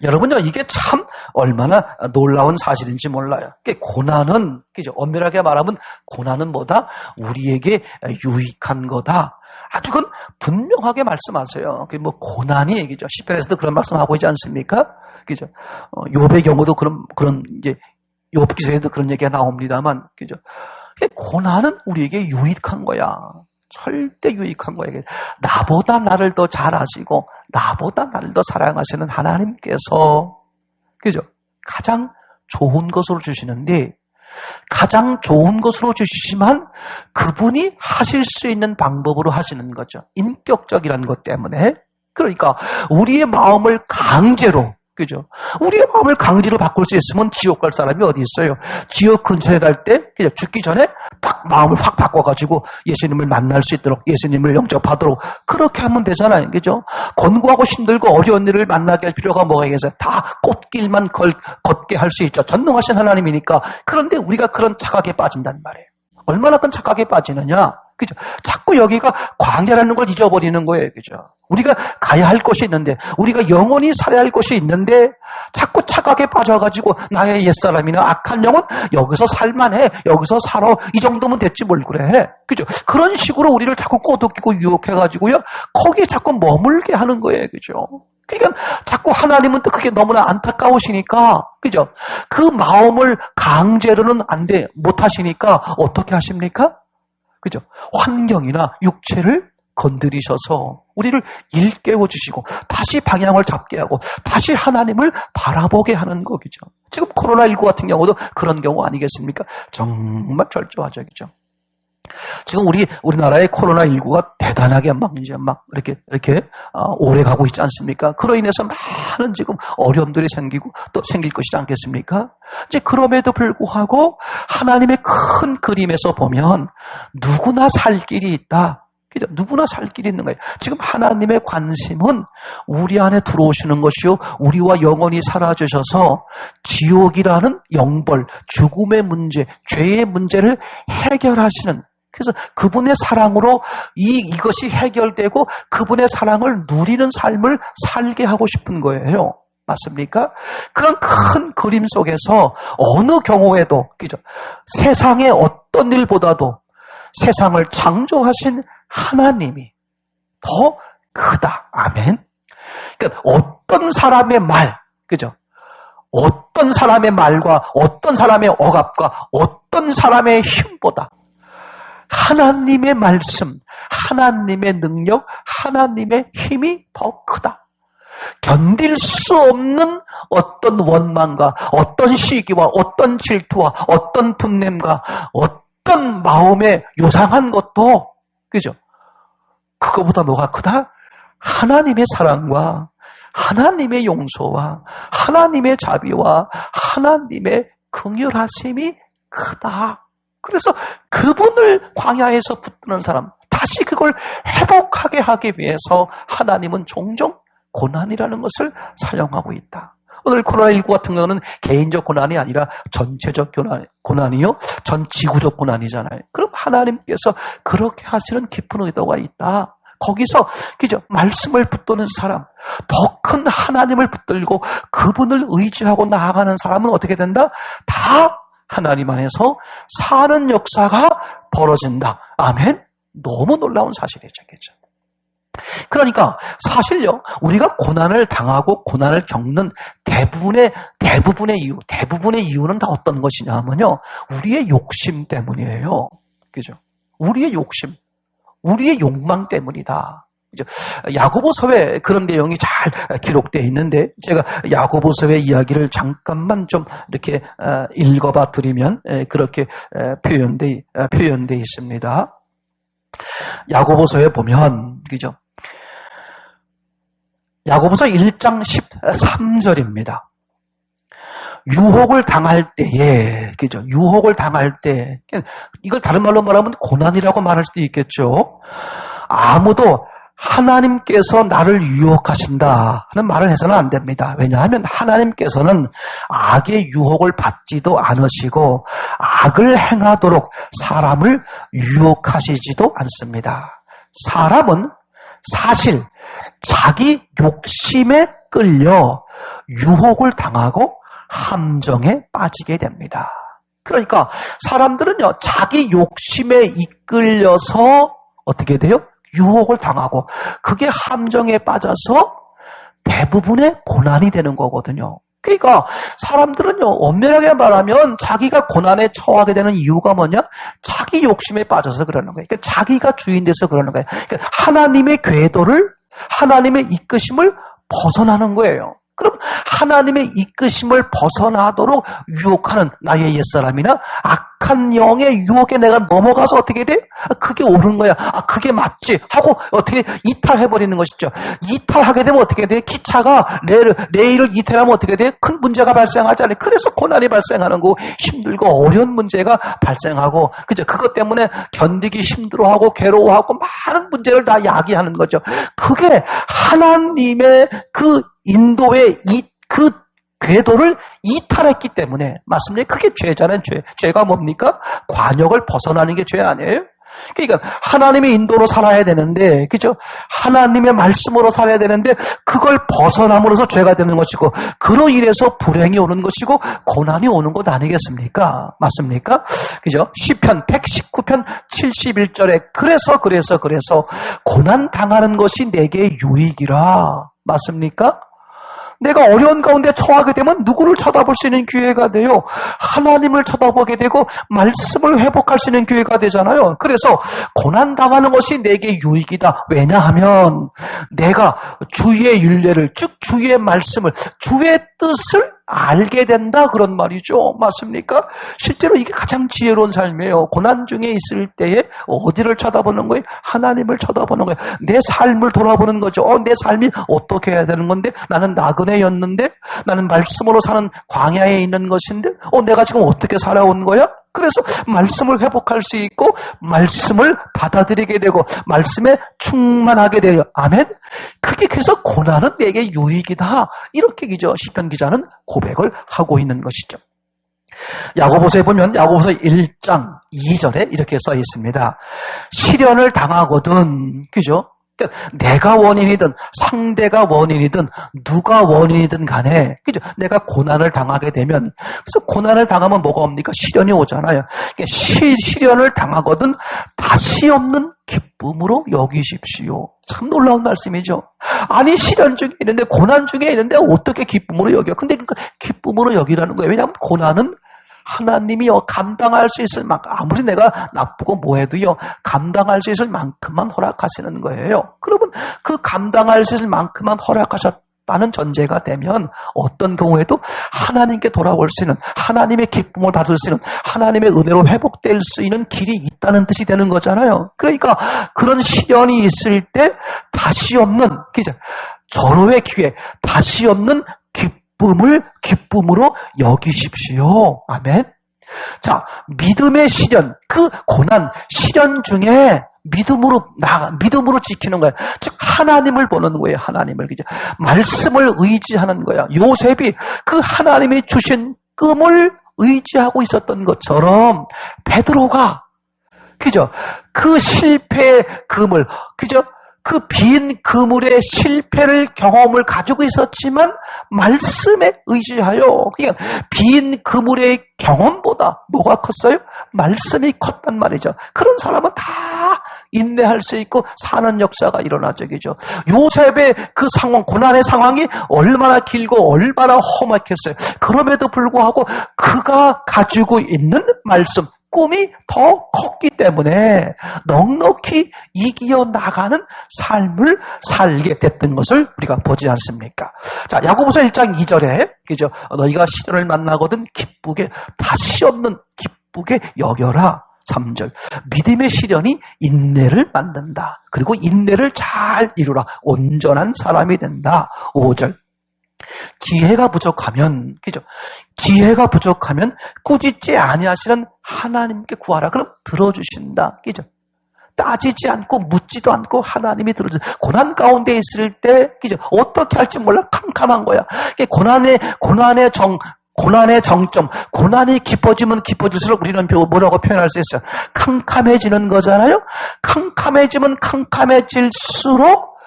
여러분요, 이게 참 얼마나 놀라운 사실인지 몰라요. 고난은 그죠? 엄밀하게 말하면 고난은 뭐다? 우리에게 유익한 거다. 아주 그건 분명하게 말씀하세요. 뭐 고난이 얘기죠. 시편에서도 그런 말씀하고 있지 않습니까? 그죠? 욥의 경우도 그런 이제 욥기서에도 그런 얘기가 나옵니다만, 그죠? 고난은 우리에게 유익한 거야. 절대 유익한 거야. 나보다 나를 더 잘 아시고 나보다 나를 더 사랑하시는 하나님께서 그죠? 가장 좋은 것으로 주시는데 가장 좋은 것으로 주시지만 그분이 하실 수 있는 방법으로 하시는 거죠. 인격적이라는 것 때문에. 그러니까 우리의 마음을 강제로 그죠? 우리의 마음을 강제로 바꿀 수 있으면 지옥 갈 사람이 어디 있어요? 지옥 근처에 갈 때, 그죠? 죽기 전에 딱 마음을 확 바꿔가지고 예수님을 만날 수 있도록, 예수님을 영접하도록 그렇게 하면 되잖아요. 그죠? 권고하고 힘들고 어려운 일을 만나게 할 필요가 뭐가 있겠어요? 다 꽃길만 걷게 할 수 있죠. 전능하신 하나님이니까. 그런데 우리가 그런 착각에 빠진단 말이에요. 얼마나 큰 착각에 빠지느냐? 그죠? 자꾸 여기가 광야라는 걸 잊어버리는 거예요. 그죠? 우리가 가야 할 곳이 있는데, 우리가 영원히 살아야 할 곳이 있는데, 자꾸 착각에 빠져가지고, 나의 옛사람이나 악한 영은 여기서 살만해. 여기서 살아. 이 정도면 됐지 뭘 그래. 그죠? 그런 식으로 우리를 자꾸 꼬드기고 유혹해가지고요. 거기에 자꾸 머물게 하는 거예요. 그죠? 그러니까 자꾸 하나님은 또 그게 너무나 안타까우시니까, 그죠? 그 마음을 강제로는 못 하시니까 어떻게 하십니까? 그죠? 환경이나 육체를 건드리셔서 우리를 일깨워 주시고 다시 방향을 잡게 하고 다시 하나님을 바라보게 하는 거죠. 지금 코로나19 같은 경우도 그런 경우 아니겠습니까? 정말 절조화적이죠. 지금 우리나라의 코로나19가 대단하게 이렇게 오래 가고 있지 않습니까? 그로 인해서 많은 지금 어려움들이 생기고 또 생길 것이지 않겠습니까? 이제 그럼에도 불구하고 하나님의 큰 그림에서 보면 누구나 살 길이 있다. 그죠? 누구나 살 길이 있는 거예요. 지금 하나님의 관심은 우리 안에 들어오시는 것이요. 우리와 영원히 살아주셔서 지옥이라는 영벌, 죽음의 문제, 죄의 문제를 해결하시는 그래서 그분의 사랑으로 이것이 해결되고 그분의 사랑을 누리는 삶을 살게 하고 싶은 거예요. 맞습니까? 그런 큰 그림 속에서 어느 경우에도 그죠? 세상의 어떤 일보다도 세상을 창조하신 하나님이 더 크다. 아멘. 그러니까 어떤 사람의 말, 그죠? 어떤 사람의 말과 어떤 사람의 억압과 어떤 사람의 힘보다 하나님의 말씀, 하나님의 능력, 하나님의 힘이 더 크다. 견딜 수 없는 어떤 원망과 어떤 시기와 어떤 질투와 어떤 분냄과 어떤 마음의 요상한 것도 그죠? 그거보다 뭐가 크다? 하나님의 사랑과 하나님의 용서와 하나님의 자비와 하나님의 긍휼하심이 크다. 그래서 그분을 광야에서 붙드는 사람, 다시 그걸 회복하게 하기 위해서 하나님은 종종 고난이라는 것을 사용하고 있다. 오늘 코로나19 같은 경우는 개인적 고난이 아니라 전체적 고난이요. 전 지구적 고난이잖아요. 그럼 하나님께서 그렇게 하시는 깊은 의도가 있다. 거기서 그죠? 말씀을 붙드는 사람, 더 큰 하나님을 붙들고 그분을 의지하고 나아가는 사람은 어떻게 된다? 다 하나님 안에서 사는 역사가 벌어진다. 아멘? 너무 놀라운 사실이죠. 그죠? 그러니까 사실요, 우리가 고난을 당하고 고난을 겪는 대부분의 이유는 다 어떤 것이냐 하면요, 우리의 욕심 때문이에요. 그죠? 우리의 욕심, 우리의 욕망 때문이다. 그죠? 야고보서에 그런 내용이 잘 기록되어 있는데 제가 야고보서의 이야기를 잠깐만 좀 이렇게 읽어봐 드리면 그렇게 표현되어 있습니다. 야고보서에 보면, 그죠? 야고보서 1장 13절입니다. 유혹을 당할 때에, 그죠? 유혹을 당할 때, 이걸 다른 말로 말하면 고난이라고 말할 수도 있겠죠. 아무도 하나님께서 나를 유혹하신다 하는 말을 해서는 안 됩니다. 왜냐하면 하나님께서는 악의 유혹을 받지도 않으시고 악을 행하도록 사람을 유혹하시지도 않습니다. 사람은 사실 자기 욕심에 끌려 유혹을 당하고 함정에 빠지게 됩니다. 그러니까 사람들은요, 자기 욕심에 이끌려서 어떻게 돼요? 유혹을 당하고 그게 함정에 빠져서 대부분의 고난이 되는 거거든요. 그러니까 사람들은요, 엄밀하게 말하면 자기가 고난에 처하게 되는 이유가 뭐냐? 자기 욕심에 빠져서 그러는 거예요. 그러니까 자기가 주인 돼서 그러는 거예요. 그러니까 하나님의 궤도를, 하나님의 이끄심을 벗어나는 거예요. 그럼 하나님의 이끄심을 벗어나도록 유혹하는 나의 옛사람이나 악한 영의 유혹에 내가 넘어가서 어떻게 돼? 그게 옳은 거야. 그게 맞지 하고 어떻게 이탈해버리는 것이죠. 이탈하게 되면 어떻게 돼? 기차가 레일을 이탈하면 어떻게 돼? 큰 문제가 발생하잖아요. 그래서 고난이 발생하는 거, 힘들고 어려운 문제가 발생하고, 그죠? 그것 때문에 견디기 힘들어하고 괴로워하고 많은 문제를 다 야기하는 거죠. 그게 하나님의 그 인도의 그 궤도를 이탈했기 때문에, 맞습니까? 그게 죄잖아요. 죄가 뭡니까? 관역을 벗어나는 게 죄 아니에요? 그러니까 하나님의 인도로 살아야 되는데, 그죠? 하나님의 말씀으로 살아야 되는데 그걸 벗어남으로써 죄가 되는 것이고, 그로 인해서 불행이 오는 것이고 고난이 오는 것 아니겠습니까? 맞습니까? 그죠? 시편 119편 71절에 그래서 고난 당하는 것이 내게 유익이라. 맞습니까? 내가 어려운 가운데 처하게 되면 누구를 쳐다볼 수 있는 기회가 돼요? 하나님을 쳐다보게 되고 말씀을 회복할 수 있는 기회가 되잖아요. 그래서 고난당하는 것이 내게 유익이다. 왜냐하면 내가 주의 율례를, 즉 주의 말씀을, 주의 뜻을 알게 된다, 그런 말이죠. 맞습니까? 실제로 이게 가장 지혜로운 삶이에요. 고난 중에 있을 때에 어디를 쳐다보는 거예요? 하나님을 쳐다보는 거예요. 내 삶을 돌아보는 거죠. 내 삶이 어떻게 해야 되는 건데? 나는 나그네였는데? 나는 말씀으로 사는 광야에 있는 것인데? 내가 지금 어떻게 살아온 거야? 그래서 말씀을 회복할 수 있고 말씀을 받아들이게 되고 말씀에 충만하게 돼요. 아멘? 그게 그래서 고난은 내게 유익이다. 이렇게 시편 기자는 고백을 하고 있는 것이죠. 야고보서에 보면 야고보서 1장 2절에 이렇게 써 있습니다. 시련을 당하거든, 그죠? 그러니까 내가 원인이든 상대가 원인이든 누가 원인이든 간에, 그죠? 내가 고난을 당하게 되면, 그래서 고난을 당하면 뭐가 옵니까? 시련이 오잖아요. 그러니까 시련을 당하거든 다시 없는 기쁨으로 여기십시오. 참 놀라운 말씀이죠. 아니, 시련 중에 있는데, 고난 중에 있는데 어떻게 기쁨으로 여겨? 근데 그 기쁨으로 여기라는 거예요. 왜냐하면 고난은 하나님이 감당할 수 있을 만큼, 아무리 내가 나쁘고 뭐해도요, 감당할 수 있을 만큼만 허락하시는 거예요. 그러면 그 감당할 수 있을 만큼만 허락하셨다는 전제가 되면 어떤 경우에도 하나님께 돌아올 수 있는, 하나님의 기쁨을 받을 수 있는, 하나님의 은혜로 회복될 수 있는 길이 있다는 뜻이 되는 거잖아요. 그러니까 그런 시련이 있을 때 다시 없는, 절호의 기회, 다시 없는 기쁨으로 여기십시오. 아멘. 자, 믿음의 시련, 그 고난, 시련 중에 믿음으로 지키는 거예요. 즉, 하나님을 보는 거예요. 하나님을. 그죠? 말씀을 의지하는 거야. 요셉이 그 하나님이 주신 꿈을 의지하고 있었던 것처럼 베드로가, 그죠? 그 실패의 그물, 그죠? 그 빈 그물의 실패를 경험을 가지고 있었지만 말씀에 의지하여, 그냥 빈 그물의 경험보다 뭐가 컸어요? 말씀이 컸단 말이죠. 그런 사람은 다 인내할 수 있고 사는 역사가 일어나죠. 그죠? 요셉의 그 상황, 고난의 상황이 얼마나 길고 얼마나 험악했어요. 그럼에도 불구하고 그가 가지고 있는 말씀, 꿈이 더 컸기 때문에 넉넉히 이겨 나가는 삶을 살게 됐던 것을 우리가 보지 않습니까? 자, 야고보서 1장 2절에, 그죠? 너희가 시련을 만나거든 기쁘게, 다시 없는 기쁘게 여겨라. 3절. 믿음의 시련이 인내를 만든다. 그리고 인내를 잘 이루라. 온전한 사람이 된다. 5절. 지혜가 부족하면, 그죠? 지혜가 부족하면 꾸짖지 아니하시는 하나님께 구하라. 그럼 들어주신다. 그죠? 따지지 않고 묻지도 않고 하나님이 들어주신다. 고난 가운데 있을 때, 그죠? 어떻게 할지 몰라 캄캄한 거야. 고난의 정점, 고난이 깊어지면 깊어질수록 우리는 뭐라고 표현할 수 있어요? 캄캄해지는 거잖아요? 캄캄해지면 캄캄해질수록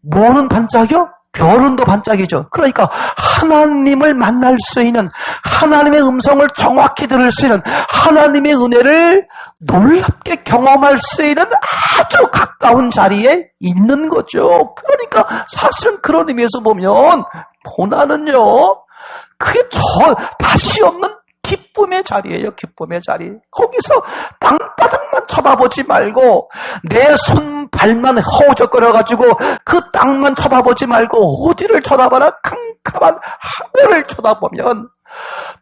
뭐는 반짝여? 별은 더 반짝이죠. 그러니까 하나님을 만날 수 있는, 하나님의 음성을 정확히 들을 수 있는, 하나님의 은혜를 놀랍게 경험할 수 있는 아주 가까운 자리에 있는 거죠. 그러니까 사실은 그런 의미에서 보면 고난은요, 그게 다시 없는 기쁨의 자리예요. 기쁨의 자리. 거기서 땅바닥만 쳐다보지 말고 내 손 발만 허우적거려가지고 그 땅만 쳐다보지 말고 어디를 쳐다봐라? 캄캄한 하늘을 쳐다보면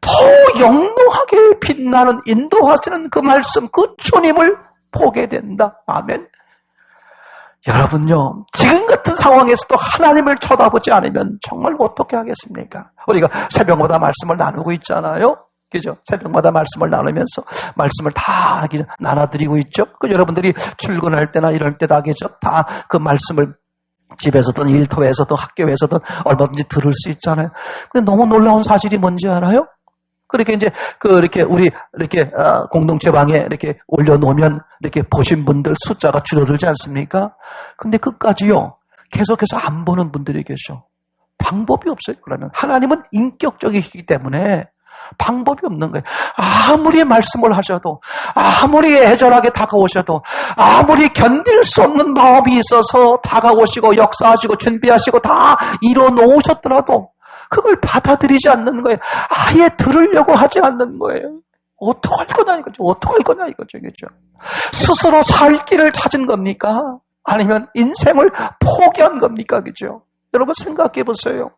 더 영롱하게 빛나는 인도하시는 그 말씀, 그 주님을 보게 된다. 아멘. 여러분요, 지금 같은 상황에서도 하나님을 쳐다보지 않으면 정말 어떻게 하겠습니까? 우리가 새벽마다 말씀을 나누고 있잖아요. 그죠? 새벽마다 말씀을 나누면서 말씀을 다 나눠드리고 있죠. 그 여러분들이 출근할 때나 이럴 때다 그죠? 다 그 말씀을 집에서든 일터에서든 학교에서든 얼마든지 들을 수 있잖아요. 근데 너무 놀라운 사실이 뭔지 알아요? 그렇게 이제 우리 공동체 방에 이렇게 올려놓으면 이렇게 보신 분들 숫자가 줄어들지 않습니까? 근데 끝까지요, 계속해서 안 보는 분들이 계셔. 방법이 없어요. 그러면 하나님은 인격적이기 때문에 방법이 없는 거예요. 아무리 말씀을 하셔도, 아무리 애절하게 다가오셔도, 아무리 견딜 수 없는 마음이 있어서 다가오시고 역사하시고 준비하시고 다 이뤄놓으셨더라도 그걸 받아들이지 않는 거예요. 아예 들으려고 하지 않는 거예요. 어떡할 거냐 이거죠. 어떡할 거냐 이거죠. 그죠? 스스로 살 길을 찾은 겁니까? 아니면 인생을 포기한 겁니까? 그죠? 여러분 생각해 보세요.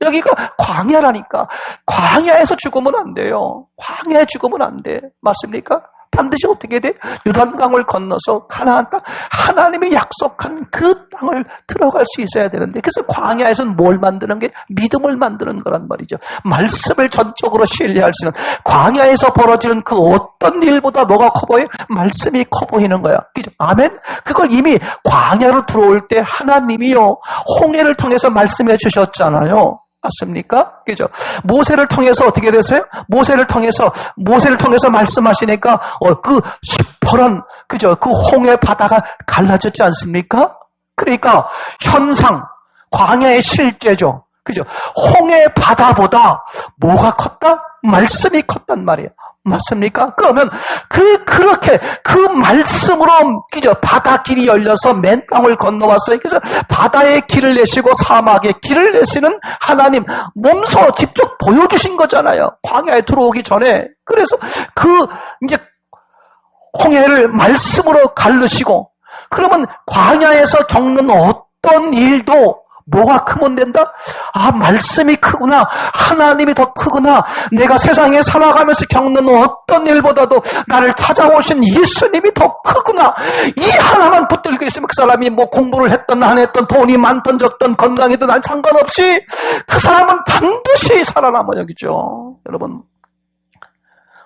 여기가 광야라니까. 광야에서 죽으면 안 돼요. 광야에 죽으면 안 돼. 맞습니까? 반드시 어떻게 돼? 요단강을 건너서 가나안 땅, 하나님이 약속한 그 땅을 들어갈 수 있어야 되는데, 그래서 광야에서는 뭘 만드는 게? 믿음을 만드는 거란 말이죠. 말씀을 전적으로 신뢰할 수 있는, 광야에서 벌어지는 그 어떤 일보다 뭐가 커 보여요? 말씀이 커 보이는 거야. 그죠? 아멘? 그걸 이미 광야로 들어올 때 하나님이요, 홍해를 통해서 말씀해 주셨잖아요. 맞습니까? 그죠? 모세를 통해서 어떻게 됐어요? 모세를 통해서 말씀하시니까, 그 시퍼런, 그죠? 그 홍해 바다가 갈라졌지 않습니까? 그러니까, 현상, 광야의 실제죠. 그죠? 홍해 바다보다 뭐가 컸다? 말씀이 컸단 말이에요. 맞습니까? 그러면 그렇게 그 말씀으로 그죠? 바다 길이 열려서 맨 땅을 건너왔어요. 그래서 바다의 길을 내시고 사막의 길을 내시는 하나님 몸소 직접 보여주신 거잖아요. 광야에 들어오기 전에. 그래서 이제 홍해를 말씀으로 가르시고, 그러면 광야에서 겪는 어떤 일도 뭐가 크면 된다? 아, 말씀이 크구나. 하나님이 더 크구나. 내가 세상에 살아가면서 겪는 어떤 일보다도 나를 찾아오신 예수님이 더 크구나. 이 하나만 붙들고 있으면 그 사람이 뭐 공부를 했든 안 했든 돈이 많든 적든 건강이든 난 상관없이 그 사람은 반드시 살아남아 여기죠. 여러분,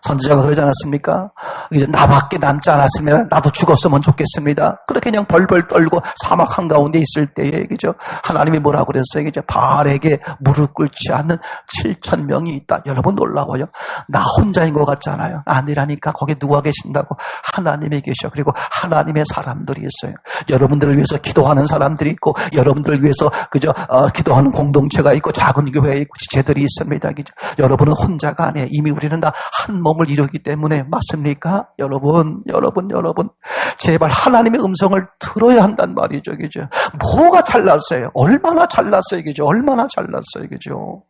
선지자가 그러지 않았습니까? 이제 나밖에 남지 않았으면 나도 죽었으면 좋겠습니다. 그렇게 그냥 벌벌 떨고 사막 한가운데 있을 때에, 그죠? 하나님이 뭐라고 그랬어요? 이제 바알에게 무릎 꿇지 않는 7,000명이 있다. 여러분 놀라워요. 나 혼자인 것 같잖아요. 아니라니까. 거기 누가 계신다고? 하나님이 계셔. 그리고 하나님의 사람들이 있어요. 여러분들을 위해서 기도하는 사람들이 있고, 여러분들을 위해서 그죠? 기도하는 공동체가 있고, 작은 교회에 있고, 지체들이 있습니다. 그죠? 여러분은 혼자가 아니에요. 이미 우리는 다 한 몸을 이루기 때문에. 맞습니까? 여러분, 제발 하나님의 음성을 들어야 한단 말이죠. 그죠? 뭐가 잘났어요? 얼마나 잘났어요? 그죠? 얼마나 잘났어요? 그죠?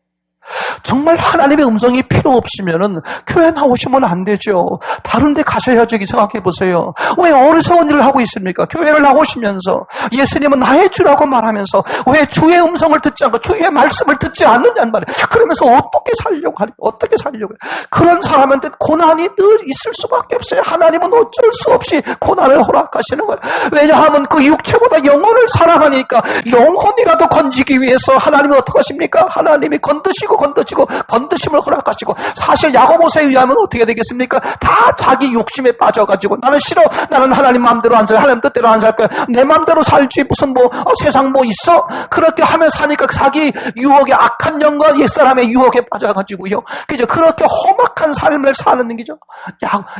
정말 하나님의 음성이 필요 없으면은 교회 나오시면 안 되죠. 다른 데 가셔야죠. 생각해 보세요. 왜 어리석은 일을 하고 있습니까? 교회를 나오시면서 예수님은 나의 주라고 말하면서 왜 주의 음성을 듣지 않고 주의 말씀을 듣지 않느냐는 말이에요. 그러면서 어떻게 살려고 하냐? 어떻게 살려고 해요? 그런 사람한테 고난이 늘 있을 수밖에 없어요. 하나님은 어쩔 수 없이 고난을 허락하시는 거예요. 왜냐하면 그 육체보다 영혼을 사랑하니까 영혼이라도 건지기 위해서 하나님은 어떻게 하십니까? 하나님이 건드심을 허락하시고 사실 야고보서에 의하면 어떻게 되겠습니까? 다 자기 욕심에 빠져가지고 나는 싫어. 나는 하나님 마음대로 안 살. 하나님 뜻대로 안 살 거야. 내 마음대로 살지 무슨 세상 있어? 그렇게 하면 사니까 자기 유혹에 악한 영과 옛사람의 유혹에 빠져가지고요. 그죠? 그렇게 험악한 삶을 사는 거죠.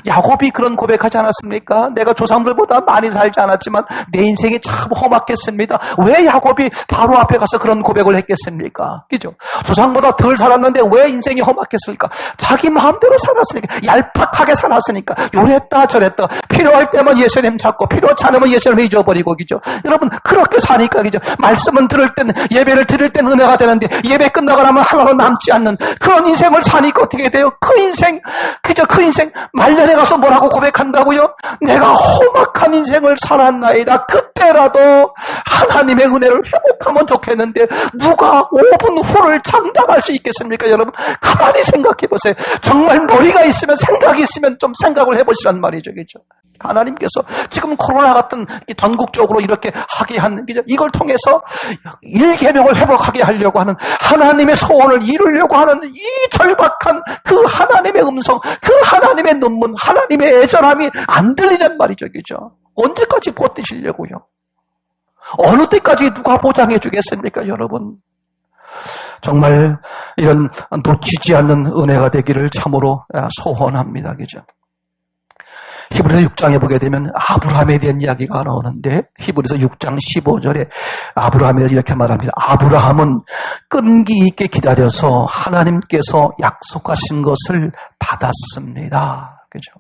야곱이 그런 고백하지 않았습니까? 내가 조상들보다 많이 살지 않았지만 내 인생이 참 험악했습니다. 왜 야곱이 바로 앞에 가서 그런 고백을 했겠습니까? 그죠? 조상보다 덜 살았는데 왜 인생이 험악했을까? 자기 마음대로 살았으니까, 얄팍하게 살았으니까, 요랬다 저랬다, 필요할 때만 예수님 찾고 필요하지 않으면 예수님을 잊어버리고, 그죠? 여러분 그렇게 사니까, 그죠? 말씀은 들을 땐, 예배를 드릴 땐 은혜가 되는데 예배 끝나고 나면 하나도 남지 않는 그런 인생을 사니까 어떻게 돼요? 그 인생, 그죠? 그 인생 말년에 가서 뭐라고 고백한다고요? 내가 험악한 인생을 살았나이다. 그때라도 하나님의 은혜를 회복하면 좋겠는데 누가 5분 후를 장담할 수 있겠습니까? 여러분 가만히 생각해 보세요. 정말 머리가 있으면, 생각이 있으면 좀 생각을 해보시란 말이죠. 그죠? 하나님께서 지금 코로나 같은 전국적으로 이렇게 하게 한, 그죠? 이걸 통해서 일계명을 회복하게 하려고 하는, 하나님의 소원을 이루려고 하는 이 절박한 그 하나님의 음성, 그 하나님의 눈문, 하나님의 애절함이 안 들리냔 말이죠. 그죠? 언제까지 버티시려고요? 어느 때까지 누가 보장해 주겠습니까, 여러분? 정말 이런 놓치지 않는 은혜가 되기를 참으로 소원합니다. 그죠? 히브리서 6장에 보게 되면 아브라함에 대한 이야기가 나오는데, 히브리서 6장 15절에 아브라함에 대해서 이렇게 말합니다. 아브라함은 끈기 있게 기다려서 하나님께서 약속하신 것을 받았습니다. 그죠?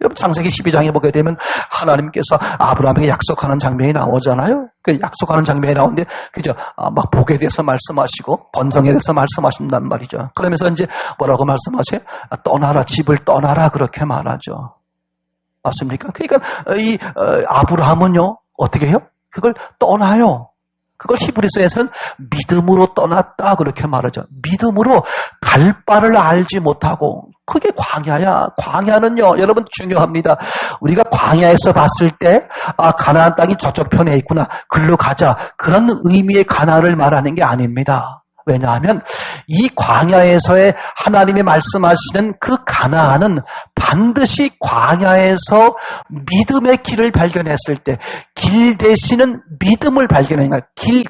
여러분 창세기 12장에 보게 되면 하나님께서 아브라함에게 약속하는 장면이 나오잖아요. 그 약속하는 장면이 나오는데, 그죠? 막 복에 대해서 말씀하시고 번성에 대해서 말씀하신단 말이죠. 그러면서 이제 뭐라고 말씀하세요? 떠나라, 집을 떠나라, 그렇게 말하죠. 맞습니까? 그러니까 이 아브라함은요 어떻게 해요? 그걸 떠나요. 그걸 히브리서에서는 믿음으로 떠났다, 그렇게 말하죠. 믿음으로 갈 바를 알지 못하고, 그게 광야야. 광야는요 여러분 중요합니다. 우리가 광야에서 봤을 때 가나안 땅이 저쪽 편에 있구나, 글로 가자, 그런 의미의 가나안을 말하는 게 아닙니다. 왜냐하면 이 광야에서의 하나님이 말씀하시는 그 가나안은 반드시 광야에서 믿음의 길을 발견했을 때 길 되시는 믿음을 발견하는 거예요.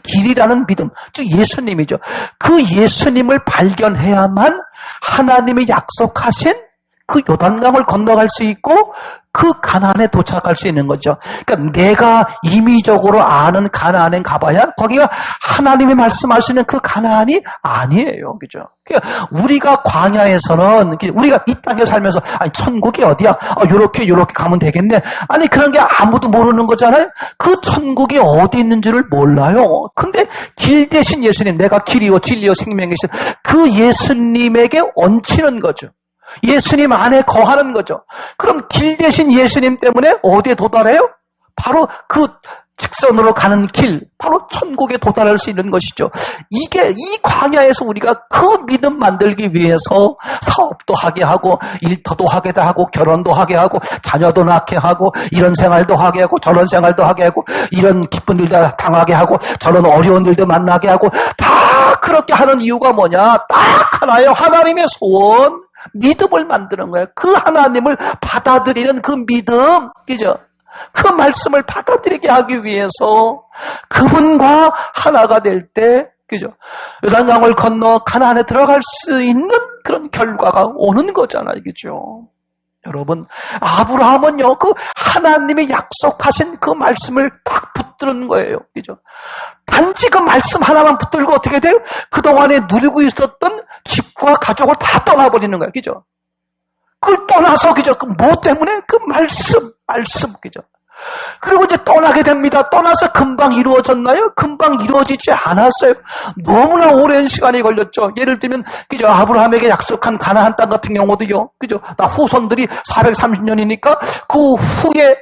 길이라는 믿음, 즉 예수님이죠. 그 예수님을 발견해야만 하나님이 약속하신 그 요단강을 건너갈 수 있고 그 가나안에 도착할 수 있는 거죠. 그러니까 내가 임의적으로 아는 가나안에 가봐야 거기가 하나님이 말씀하시는 그 가나안이 아니에요. 그죠? 그러니까 우리가 광야에서는, 우리가 이 땅에 살면서 아니 천국이 어디야? 요렇게 가면 되겠네. 아니 그런 게 아무도 모르는 거잖아요. 그 천국이 어디 있는지를 몰라요. 근데 길 대신 예수님, 내가 길이요 진리요 생명이신 그 예수님에게 얹히는 거죠. 예수님 안에 거하는 거죠. 그럼 길 대신 예수님 때문에 어디에 도달해요? 바로 그 직선으로 가는 길, 바로 천국에 도달할 수 있는 것이죠. 이게 이 광야에서 우리가 그 믿음 만들기 위해서 사업도 하게 하고 일터도 하게 하고 결혼도 하게 하고 자녀도 낳게 하고 이런 생활도 하게 하고 저런 생활도 하게 하고 이런 기쁜 일도 당하게 하고 저런 어려운 일도 만나게 하고 다 그렇게 하는 이유가 뭐냐? 딱 하나예요. 하나님의 소원. 믿음을 만드는 거예요. 그 하나님을 받아들이는 그 믿음, 그죠? 그 말씀을 받아들이게 하기 위해서 그분과 하나가 될 때, 그죠? 요단강을 건너 가나안에 들어갈 수 있는 그런 결과가 오는 거잖아요, 그죠? 여러분, 아브라함은요, 그 하나님이 약속하신 그 말씀을 딱 붙드는 거예요, 그죠? 단지 그 말씀 하나만 붙들고 어떻게 돼요? 그동안에 누리고 있었던 집과 가족을 다 떠나버리는 거예요. 그죠? 그걸 떠나서, 그죠? 그 뭐 때문에? 그 말씀, 그죠? 그리고 이제 떠나게 됩니다. 떠나서 금방 이루어졌나요? 금방 이루어지지 않았어요. 너무나 오랜 시간이 걸렸죠. 예를 들면, 그죠? 아브라함에게 약속한 가나안 땅 같은 경우도요. 그죠? 나 후손들이 430년이니까 그 후에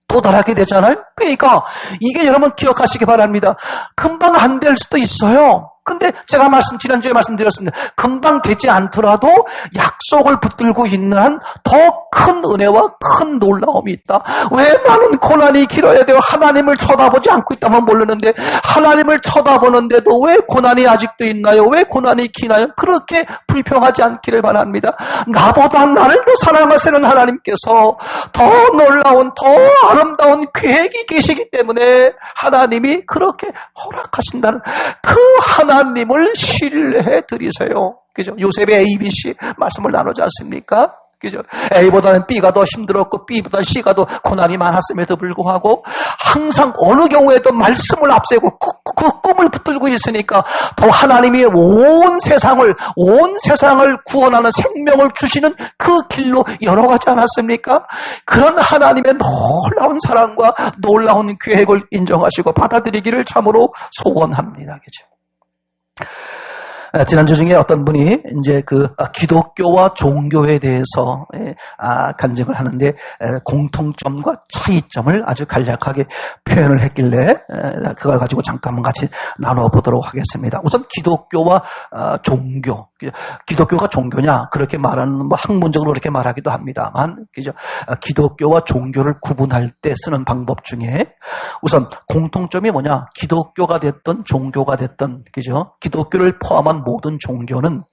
도달하게 되잖아요. 그러니까 이게 여러분 기억하시기 바랍니다. 금방 안 될 수도 있어요. 근데 제가 지난주에 말씀드렸습니다. 금방 되지 않더라도 약속을 붙들고 있는 한 더 큰 은혜와 큰 놀라움이 있다. 왜 나는 고난이 길어야 돼요? 하나님을 쳐다보지 않고 있다면 모르는데 하나님을 쳐다보는데도 왜 고난이 아직도 있나요? 왜 고난이 기나요? 그렇게 불평하지 않기를 바랍니다. 나보다 나를 더 사랑하시는 하나님께서 더 놀라운 더 아름다운 계획이 계시기 때문에 하나님이 그렇게 허락하신다는 그 하나님을 신뢰해 드리세요. 그죠? 요셉의 ABC 말씀을 나누지 않습니까? 그죠? A보다는 B가 더 힘들었고 B보다는 C가 더 고난이 많았음에도 불구하고 항상 어느 경우에도 말씀을 앞세우고 그 꿈을 붙들고 있으니까 더 하나님이 온 세상을 구원하는 생명을 주시는 그 길로 열어가지 않았습니까? 그런 하나님의 놀라운 사랑과 놀라운 계획을 인정하시고 받아들이기를 참으로 소원합니다. 그죠? 지난주 중에 어떤 분이 이제 기독교와 종교에 대해서 간증을 하는데 공통점과 차이점을 아주 간략하게 표현을 했길래 그걸 가지고 잠깐만 같이 나눠보도록 하겠습니다. 우선 기독교와 종교. 기독교가 종교냐 그렇게 말하는 학문적으로 그렇게 말하기도 합니다만, 그죠? 기독교와 종교를 구분할 때 쓰는 방법 중에 우선 공통점이 뭐냐? 기독교가 됐든 종교가 됐든, 그죠? 기독교를 포함한 모든 종교는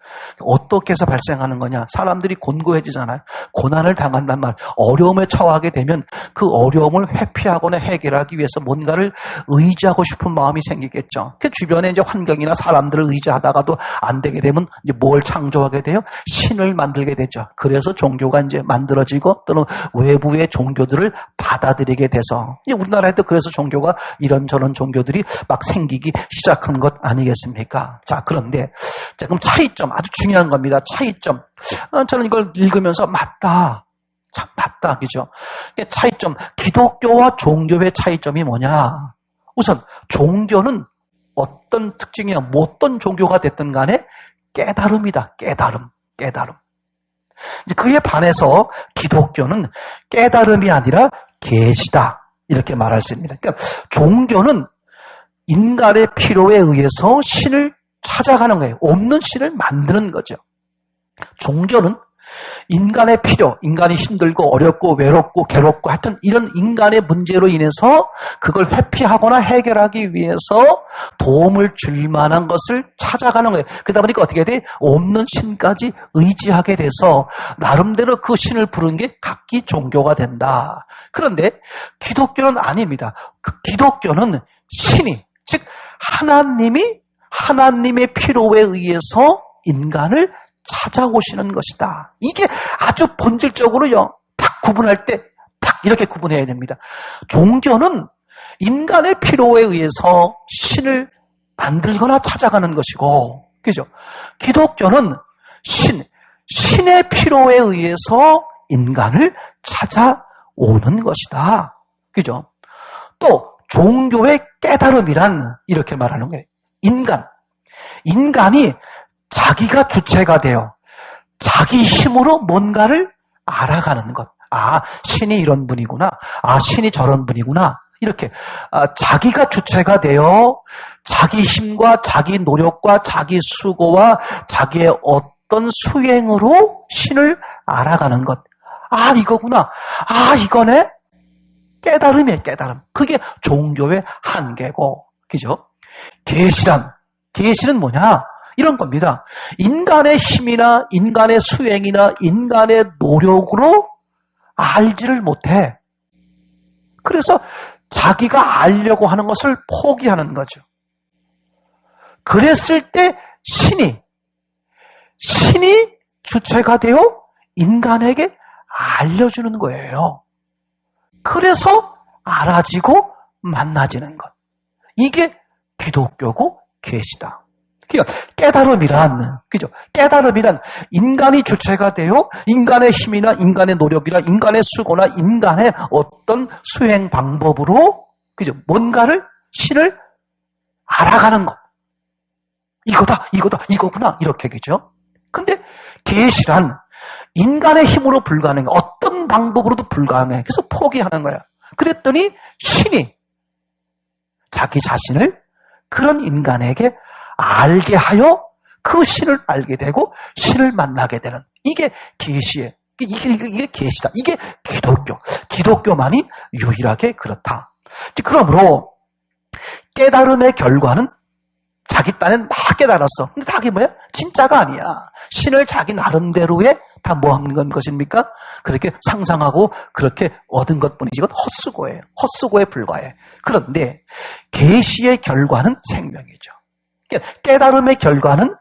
어떻게 해서 발생하는 거냐? 사람들이 곤고해지잖아요. 고난을 당한단 말, 어려움에 처하게 되면 그 어려움을 회피하거나 해결하기 위해서 뭔가를 의지하고 싶은 마음이 생기겠죠. 그 주변에 이제 환경이나 사람들을 의지하다가도 안 되게 되면 이제 뭘 창조하게 돼요? 신을 만들게 되죠. 그래서 종교가 이제 만들어지고 또는 외부의 종교들을 받아들이게 돼서 이제 우리나라에도 그래서 종교가 이런저런 종교들이 막 생기기 시작한 것 아니겠습니까? 자, 그런데 자, 그럼 차이점 아주 중요한 겁니다. 차이점. 저는 이걸 읽으면서 맞다. 참 맞다. 그죠? 차이점. 기독교와 종교의 차이점이 뭐냐? 우선 종교는 어떤 특징이야? 어떤 종교가 됐든 간에 깨달음이다. 깨달음. 이제 그에 반해서 기독교는 깨달음이 아니라 계시다. 이렇게 말할 수 있습니다. 그러니까 종교는 인간의 필요에 의해서 신을 찾아가는 거예요. 없는 신을 만드는 거죠. 종교는 인간의 필요, 인간이 힘들고 어렵고 외롭고 괴롭고 하여튼 이런 인간의 문제로 인해서 그걸 회피하거나 해결하기 위해서 도움을 줄 만한 것을 찾아가는 거예요. 그러다 보니까 어떻게 돼? 없는 신까지 의지하게 돼서 나름대로 그 신을 부르는 게 각기 종교가 된다. 그런데 기독교는 아닙니다. 기독교는 신이, 즉 하나님의 필요에 의해서 인간을 찾아오시는 것이다. 이게 아주 본질적으로요, 딱 구분할 때 딱 이렇게 구분해야 됩니다. 종교는 인간의 필요에 의해서 신을 만들거나 찾아가는 것이고, 그죠? 기독교는 신의 필요에 의해서 인간을 찾아오는 것이다. 그죠? 또 종교의 깨달음이란 이렇게 말하는 거예요. 인간이 자기가 주체가 되어 자기 힘으로 뭔가를 알아가는 것. 아, 신이 이런 분이구나. 아, 신이 저런 분이구나. 이렇게 자기가 주체가 되어 자기 힘과 자기 노력과 자기 수고와 자기의 어떤 수행으로 신을 알아가는 것. 아, 이거구나. 아, 이거네. 깨달음이에요, 깨달음. 그게 종교의 한계고, 그죠? 계시는 뭐냐? 이런 겁니다. 인간의 힘이나 인간의 수행이나 인간의 노력으로 알지를 못해. 그래서 자기가 알려고 하는 것을 포기하는 거죠. 그랬을 때 신이 주체가 되어 인간에게 알려주는 거예요. 그래서 알아지고 만나지는 것. 이게 기독교고 계시다. 깨달음이란, 그죠? 깨달음이란 인간이 주체가 되어 인간의 힘이나 인간의 노력이나 인간의 수고나 인간의 어떤 수행 방법으로, 그죠? 뭔가를, 신을 알아가는 것. 이거다, 이거구나. 이렇게, 그죠? 근데 계시란 인간의 힘으로 불가능해. 어떤 방법으로도 불가능해. 그래서 포기하는 거야. 그랬더니 신이 자기 자신을 그런 인간에게 알게 하여 그 신을 알게 되고 신을 만나게 되는 이게 계시예요. 이게 계시다. 이게 기독교만이 유일하게 그렇다. 그러므로 깨달음의 결과는 자기 딴엔 막 깨달았어. 근데 다 그게 뭐야? 진짜가 아니야. 신을 자기 나름대로의 다 뭐 하는 것입니까? 그렇게 상상하고 그렇게 얻은 것뿐이지. 이건 헛수고예요. 헛수고에 불과해. 그런데 계시의 결과는 생명이죠. 깨달음의 결과는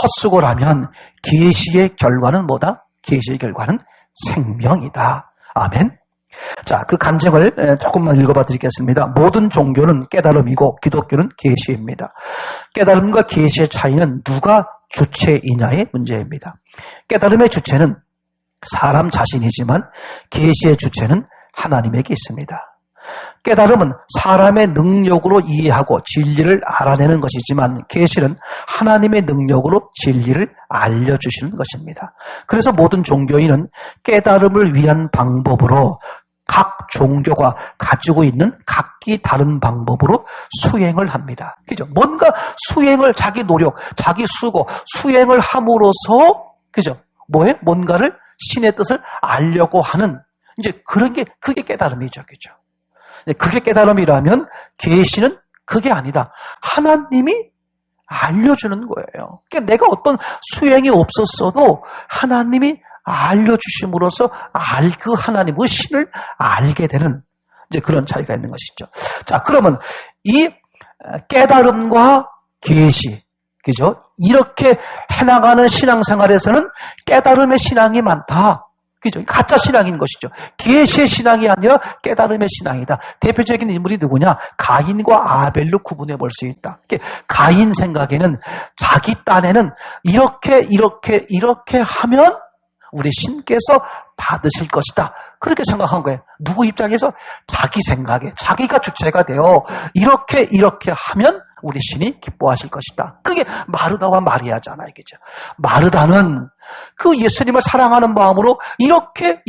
헛수고라면 계시의 결과는 뭐다? 계시의 결과는 생명이다. 아멘. 자, 그 간증을 조금만 읽어봐 드리겠습니다. 모든 종교는 깨달음이고 기독교는 계시입니다. 깨달음과 계시의 차이는 누가 주체이냐의 문제입니다. 깨달음의 주체는 사람 자신이지만 계시의 주체는 하나님에게 있습니다. 깨달음은 사람의 능력으로 이해하고 진리를 알아내는 것이지만 계시는 하나님의 능력으로 진리를 알려주시는 것입니다. 그래서 모든 종교인은 깨달음을 위한 방법으로 각 종교가 가지고 있는 각기 다른 방법으로 수행을 합니다. 그죠? 뭔가 수행을 자기 노력, 자기 수고, 수행을 함으로써 그죠? 뭐에? 뭔가를 신의 뜻을 알려고 하는 이제 그런 게 그게 깨달음이죠. 그죠? 그게 깨달음이라면 계시는 그게 아니다. 하나님이 알려주는 거예요. 그러니까 내가 어떤 수행이 없었어도 하나님이 알려주심으로써 그 하나님, 그 신을 알게 되는 이제 그런 차이가 있는 것이죠. 자, 그러면 이 깨달음과 계시, 그죠? 이렇게 해나가는 신앙생활에서는 깨달음의 신앙이 많다. 그죠? 가짜 신앙인 것이죠. 계시의 신앙이 아니라 깨달음의 신앙이다. 대표적인 인물이 누구냐? 가인과 아벨로 구분해 볼 수 있다. 가인 생각에는 자기 딴에는 이렇게 하면 우리 신께서 받으실 것이다. 그렇게 생각한 거예요. 누구 입장에서? 자기 생각에, 자기가 주체가 되어 이렇게 하면 우리 신이 기뻐하실 것이다. 그게 마르다와 마리아잖아요. 그죠? 마르다는 그 예수님을 사랑하는 마음으로 이렇게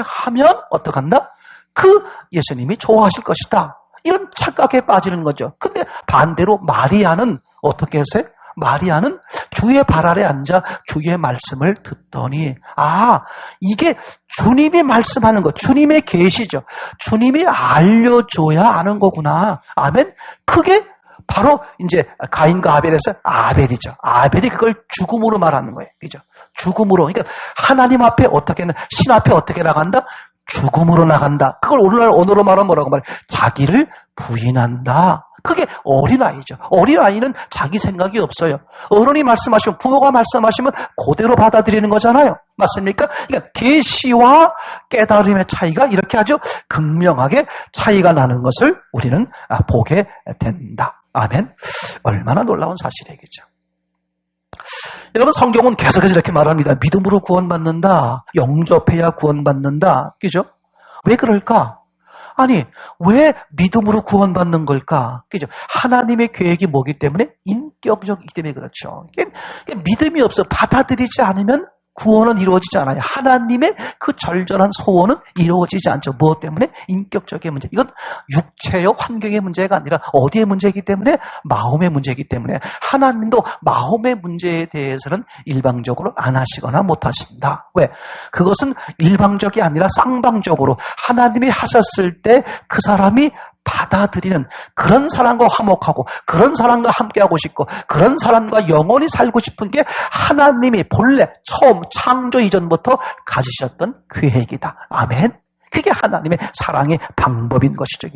하면 어떡한다? 그 예수님이 좋아하실 것이다. 이런 착각에 빠지는 거죠. 근데 반대로 마리아는 어떻게 했어요? 마리아는 주의 발 아래 앉아 주의 말씀을 듣더니 이게 주님이 말씀하는 것, 주님의 계시죠. 주님이 알려줘야 아는 거구나. 아멘. 그게 바로 이제 가인과 아벨에서 아벨이죠. 아벨이 그걸 죽음으로 말하는 거예요. 그죠? 죽음으로. 그러니까 하나님 앞에 신 앞에 어떻게 나간다? 죽음으로 나간다. 그걸 오늘날 언어로 말하면 뭐라고 말해? 자기를 부인한다. 그게 어린아이죠. 어린아이는 자기 생각이 없어요. 어른이 말씀하시면, 부모가 말씀하시면 그대로 받아들이는 거잖아요. 맞습니까? 그러니까 계시와 깨달음의 차이가 이렇게 아주 극명하게 차이가 나는 것을 우리는 보게 된다. 아멘. 얼마나 놀라운 사실이겠죠. 여러분, 성경은 계속해서 이렇게 말합니다. 믿음으로 구원받는다. 영접해야 구원받는다. 그죠? 왜 그럴까? 아니, 왜 믿음으로 구원받는 걸까? 그죠? 하나님의 계획이 뭐기 때문에? 인격적이기 때문에 그렇죠. 믿음이 없어 받아들이지 않으면 구원은 이루어지지 않아요. 하나님의 그 절절한 소원은 이루어지지 않죠. 무엇 때문에? 인격적인 문제. 이건 육체의 환경의 문제가 아니라 어디의 문제이기 때문에? 마음의 문제이기 때문에 하나님도 마음의 문제에 대해서는 일방적으로 안 하시거나 못 하신다. 왜? 그것은 일방적이 아니라 쌍방적으로 하나님이 하셨을 때 그 사람이 받아들이는 그런 사람과 화목하고 그런 사람과 함께하고 싶고 그런 사람과 영원히 살고 싶은 게 하나님이 본래 처음 창조 이전부터 가지셨던 계획이다. 아멘. 그게 하나님의 사랑의 방법인 것이죠.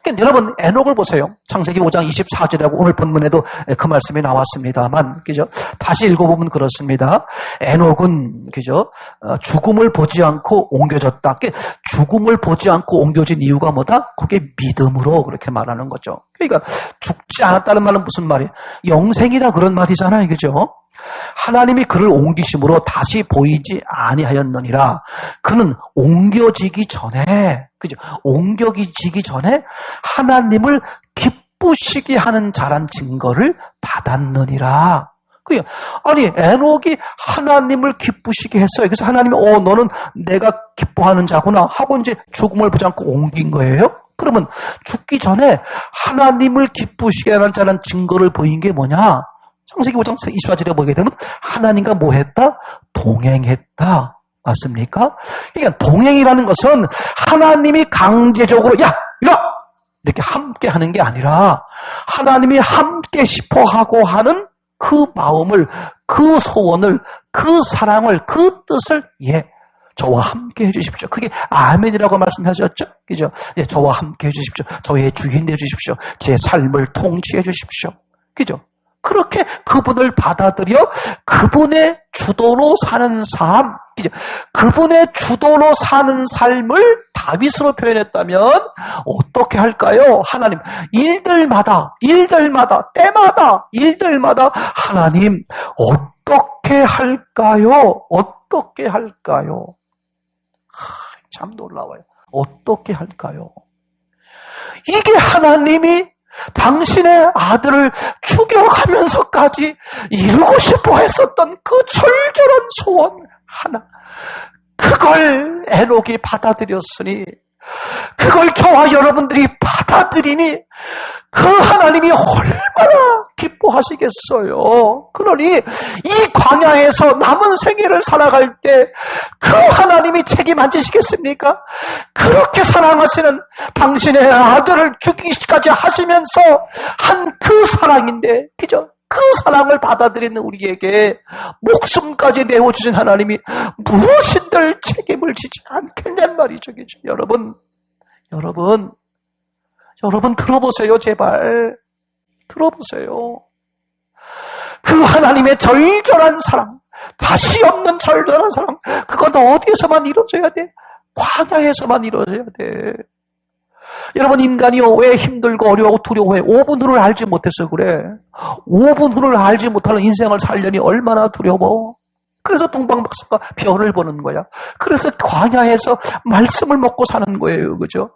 그러니까 여러분, 에녹을 보세요. 창세기 5장 24절이라고 오늘 본문에도 그 말씀이 나왔습니다만, 그죠? 다시 읽어보면 그렇습니다. 에녹은, 그죠? 죽음을 보지 않고 옮겨졌다. 죽음을 보지 않고 옮겨진 이유가 뭐다? 그게 믿음으로 그렇게 말하는 거죠. 그러니까 죽지 않았다는 말은 무슨 말이에요? 영생이다 그런 말이잖아요. 그죠? 하나님이 그를 옮기심으로 다시 보이지 아니하였느니라. 그는 옮겨지기 전에, 그죠? 옮겨지기 전에 하나님을 기쁘시게 하는 자란 증거를 받았느니라. 그게 아니 에녹이 하나님을 기쁘시게 했어요. 그래서 하나님이 너는 내가 기뻐하는 자구나 하고 이제 죽음을 보지 않고 옮긴 거예요. 그러면 죽기 전에 하나님을 기쁘시게 하는 자는 증거를 보인 게 뭐냐? 창세기 5장 24절에 보게 되면 하나님과 뭐 했다? 동행했다. 맞습니까? 그러니까 동행이라는 것은 하나님이 강제적으로 야! 이렇게 함께 하는 게 아니라 하나님이 함께 싶어 하고 하는 그 마음을, 그 소원을, 그 사랑을, 그 뜻을 저와 함께 해주십시오. 그게 아멘이라고 말씀하셨죠? 그죠? 저와 함께 해주십시오. 저의 주인 되주십시오. 제 삶을 통치해 주십시오. 그죠? 그렇게 그분을 받아들여 그분의 주도로 사는 삶, 그죠? 그분의 주도로 사는 삶을 다윗으로 표현했다면 어떻게 할까요? 하나님, 일들마다, 때마다, 하나님, 어떻게 할까요? 어떻게 할까요? 참 놀라워요. 어떻게 할까요? 이게 하나님이 당신의 아들을 죽여가면서까지 이루고 싶어 했었던 그 절절한 소원 하나, 그걸 에녹이 받아들였으니, 그걸 저와 여러분들이 받아들이니 그 하나님이 얼마나 기뻐하시겠어요. 그러니 이 광야에서 남은 생애를 살아갈 때 그 하나님이 책임 안 지시겠습니까? 그렇게 사랑하시는 당신의 아들을 죽이기까지 하시면서 한 그 사랑인데, 그죠? 그 사랑을 받아들이는 우리에게 목숨까지 내어주신 하나님이 무엇인들 책임을 지지 않겠냔 말이죠. 그죠? 여러분 들어보세요. 제발 들어보세요. 그 하나님의 절절한 사랑, 다시 없는 절절한 사랑, 그건 어디에서만 이루어져야 돼? 광야에서만 이루어져야 돼. 여러분, 인간이요, 왜 힘들고 어려워하고 두려워해? 5분 후를 알지 못해서 그래. 5분 후를 알지 못하는 인생을 살려니 얼마나 두려워. 그래서 동방박사가 별을 보는 거야. 그래서 광야에서 말씀을 먹고 사는 거예요. 그죠?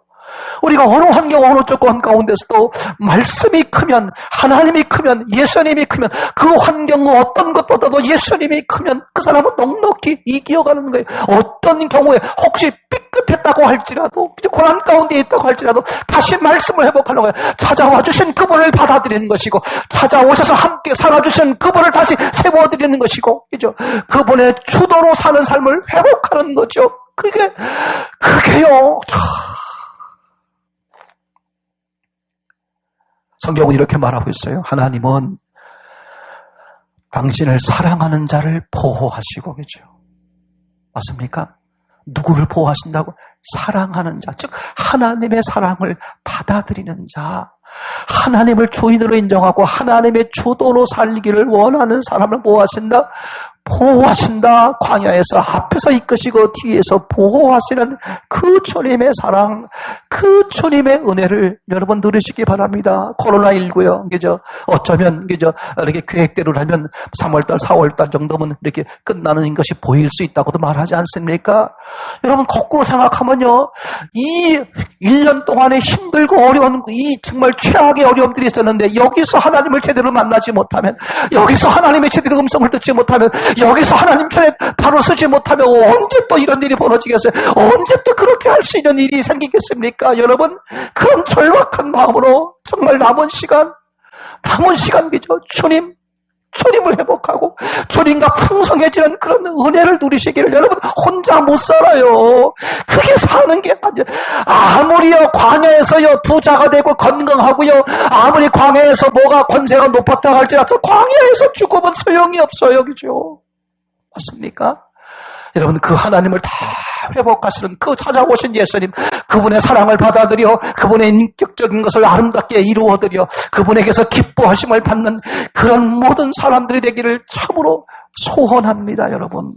우리가 어느 환경, 어느 조건 가운데서도 말씀이 크면, 하나님이 크면, 예수님이 크면, 그 환경 어떤 것보다도 예수님이 크면 그 사람은 넉넉히 이기어가는 거예요. 어떤 경우에 혹시 삐끗했다고 할지라도, 고난 가운데 있다고 할지라도 다시 말씀을 회복하는 거예요. 찾아와 주신 그분을 받아들이는 것이고, 찾아오셔서 함께 살아주신 그분을 다시 세워드리는 것이고, 그죠? 그분의 주도로 사는 삶을 회복하는 거죠. 그게요. 성경은 이렇게 말하고 있어요. 하나님은 당신을 사랑하는 자를 보호하시고, 그죠? 맞습니까? 누구를 보호하신다고? 사랑하는 자, 즉 하나님의 사랑을 받아들이는 자, 하나님을 주인으로 인정하고 하나님의 주도로 살기를 원하는 사람을 보호하신다. 광야에서 앞에서 이끄시고 뒤에서 보호하시는 그 주님의 사랑, 그 주님의 은혜를 여러분 누리시기 바랍니다. 코로나19요. 그죠? 어쩌면, 그죠? 이렇게 계획대로라면 3월달, 4월달 정도면 이렇게 끝나는 것이 보일 수 있다고도 말하지 않습니까? 여러분, 거꾸로 생각하면요. 이 1년 동안에 힘들고 어려운 이 정말 최악의 어려움들이 있었는데 여기서 하나님을 제대로 만나지 못하면, 여기서 하나님의 제대로 음성을 듣지 못하면, 여기서 하나님 편에 바로 서지 못하면 언제 또 이런 일이 벌어지겠어요? 언제 또 그렇게 할 수 있는 일이 생기겠습니까? 여러분, 그런 절박한 마음으로 정말 남은 시간 그죠? 주님을 회복하고 주님과 풍성해지는 그런 은혜를 누리시기를. 여러분, 혼자 못 살아요. 그게 사는 게 아니에요. 아무리요 광야에서요 부자가 되고 건강하고요, 아무리 광야에서 뭐가 권세가 높았다 할지라도 광야에서 죽으면 소용이 없어요. 그죠? 맞습니까? 여러분, 그 하나님을 다 회복하시는 그 찾아오신 예수님, 그분의 사랑을 받아들여 그분의 인격적인 것을 아름답게 이루어드려 그분에게서 기뻐하심을 받는 그런 모든 사람들이 되기를 참으로 소원합니다. 여러분.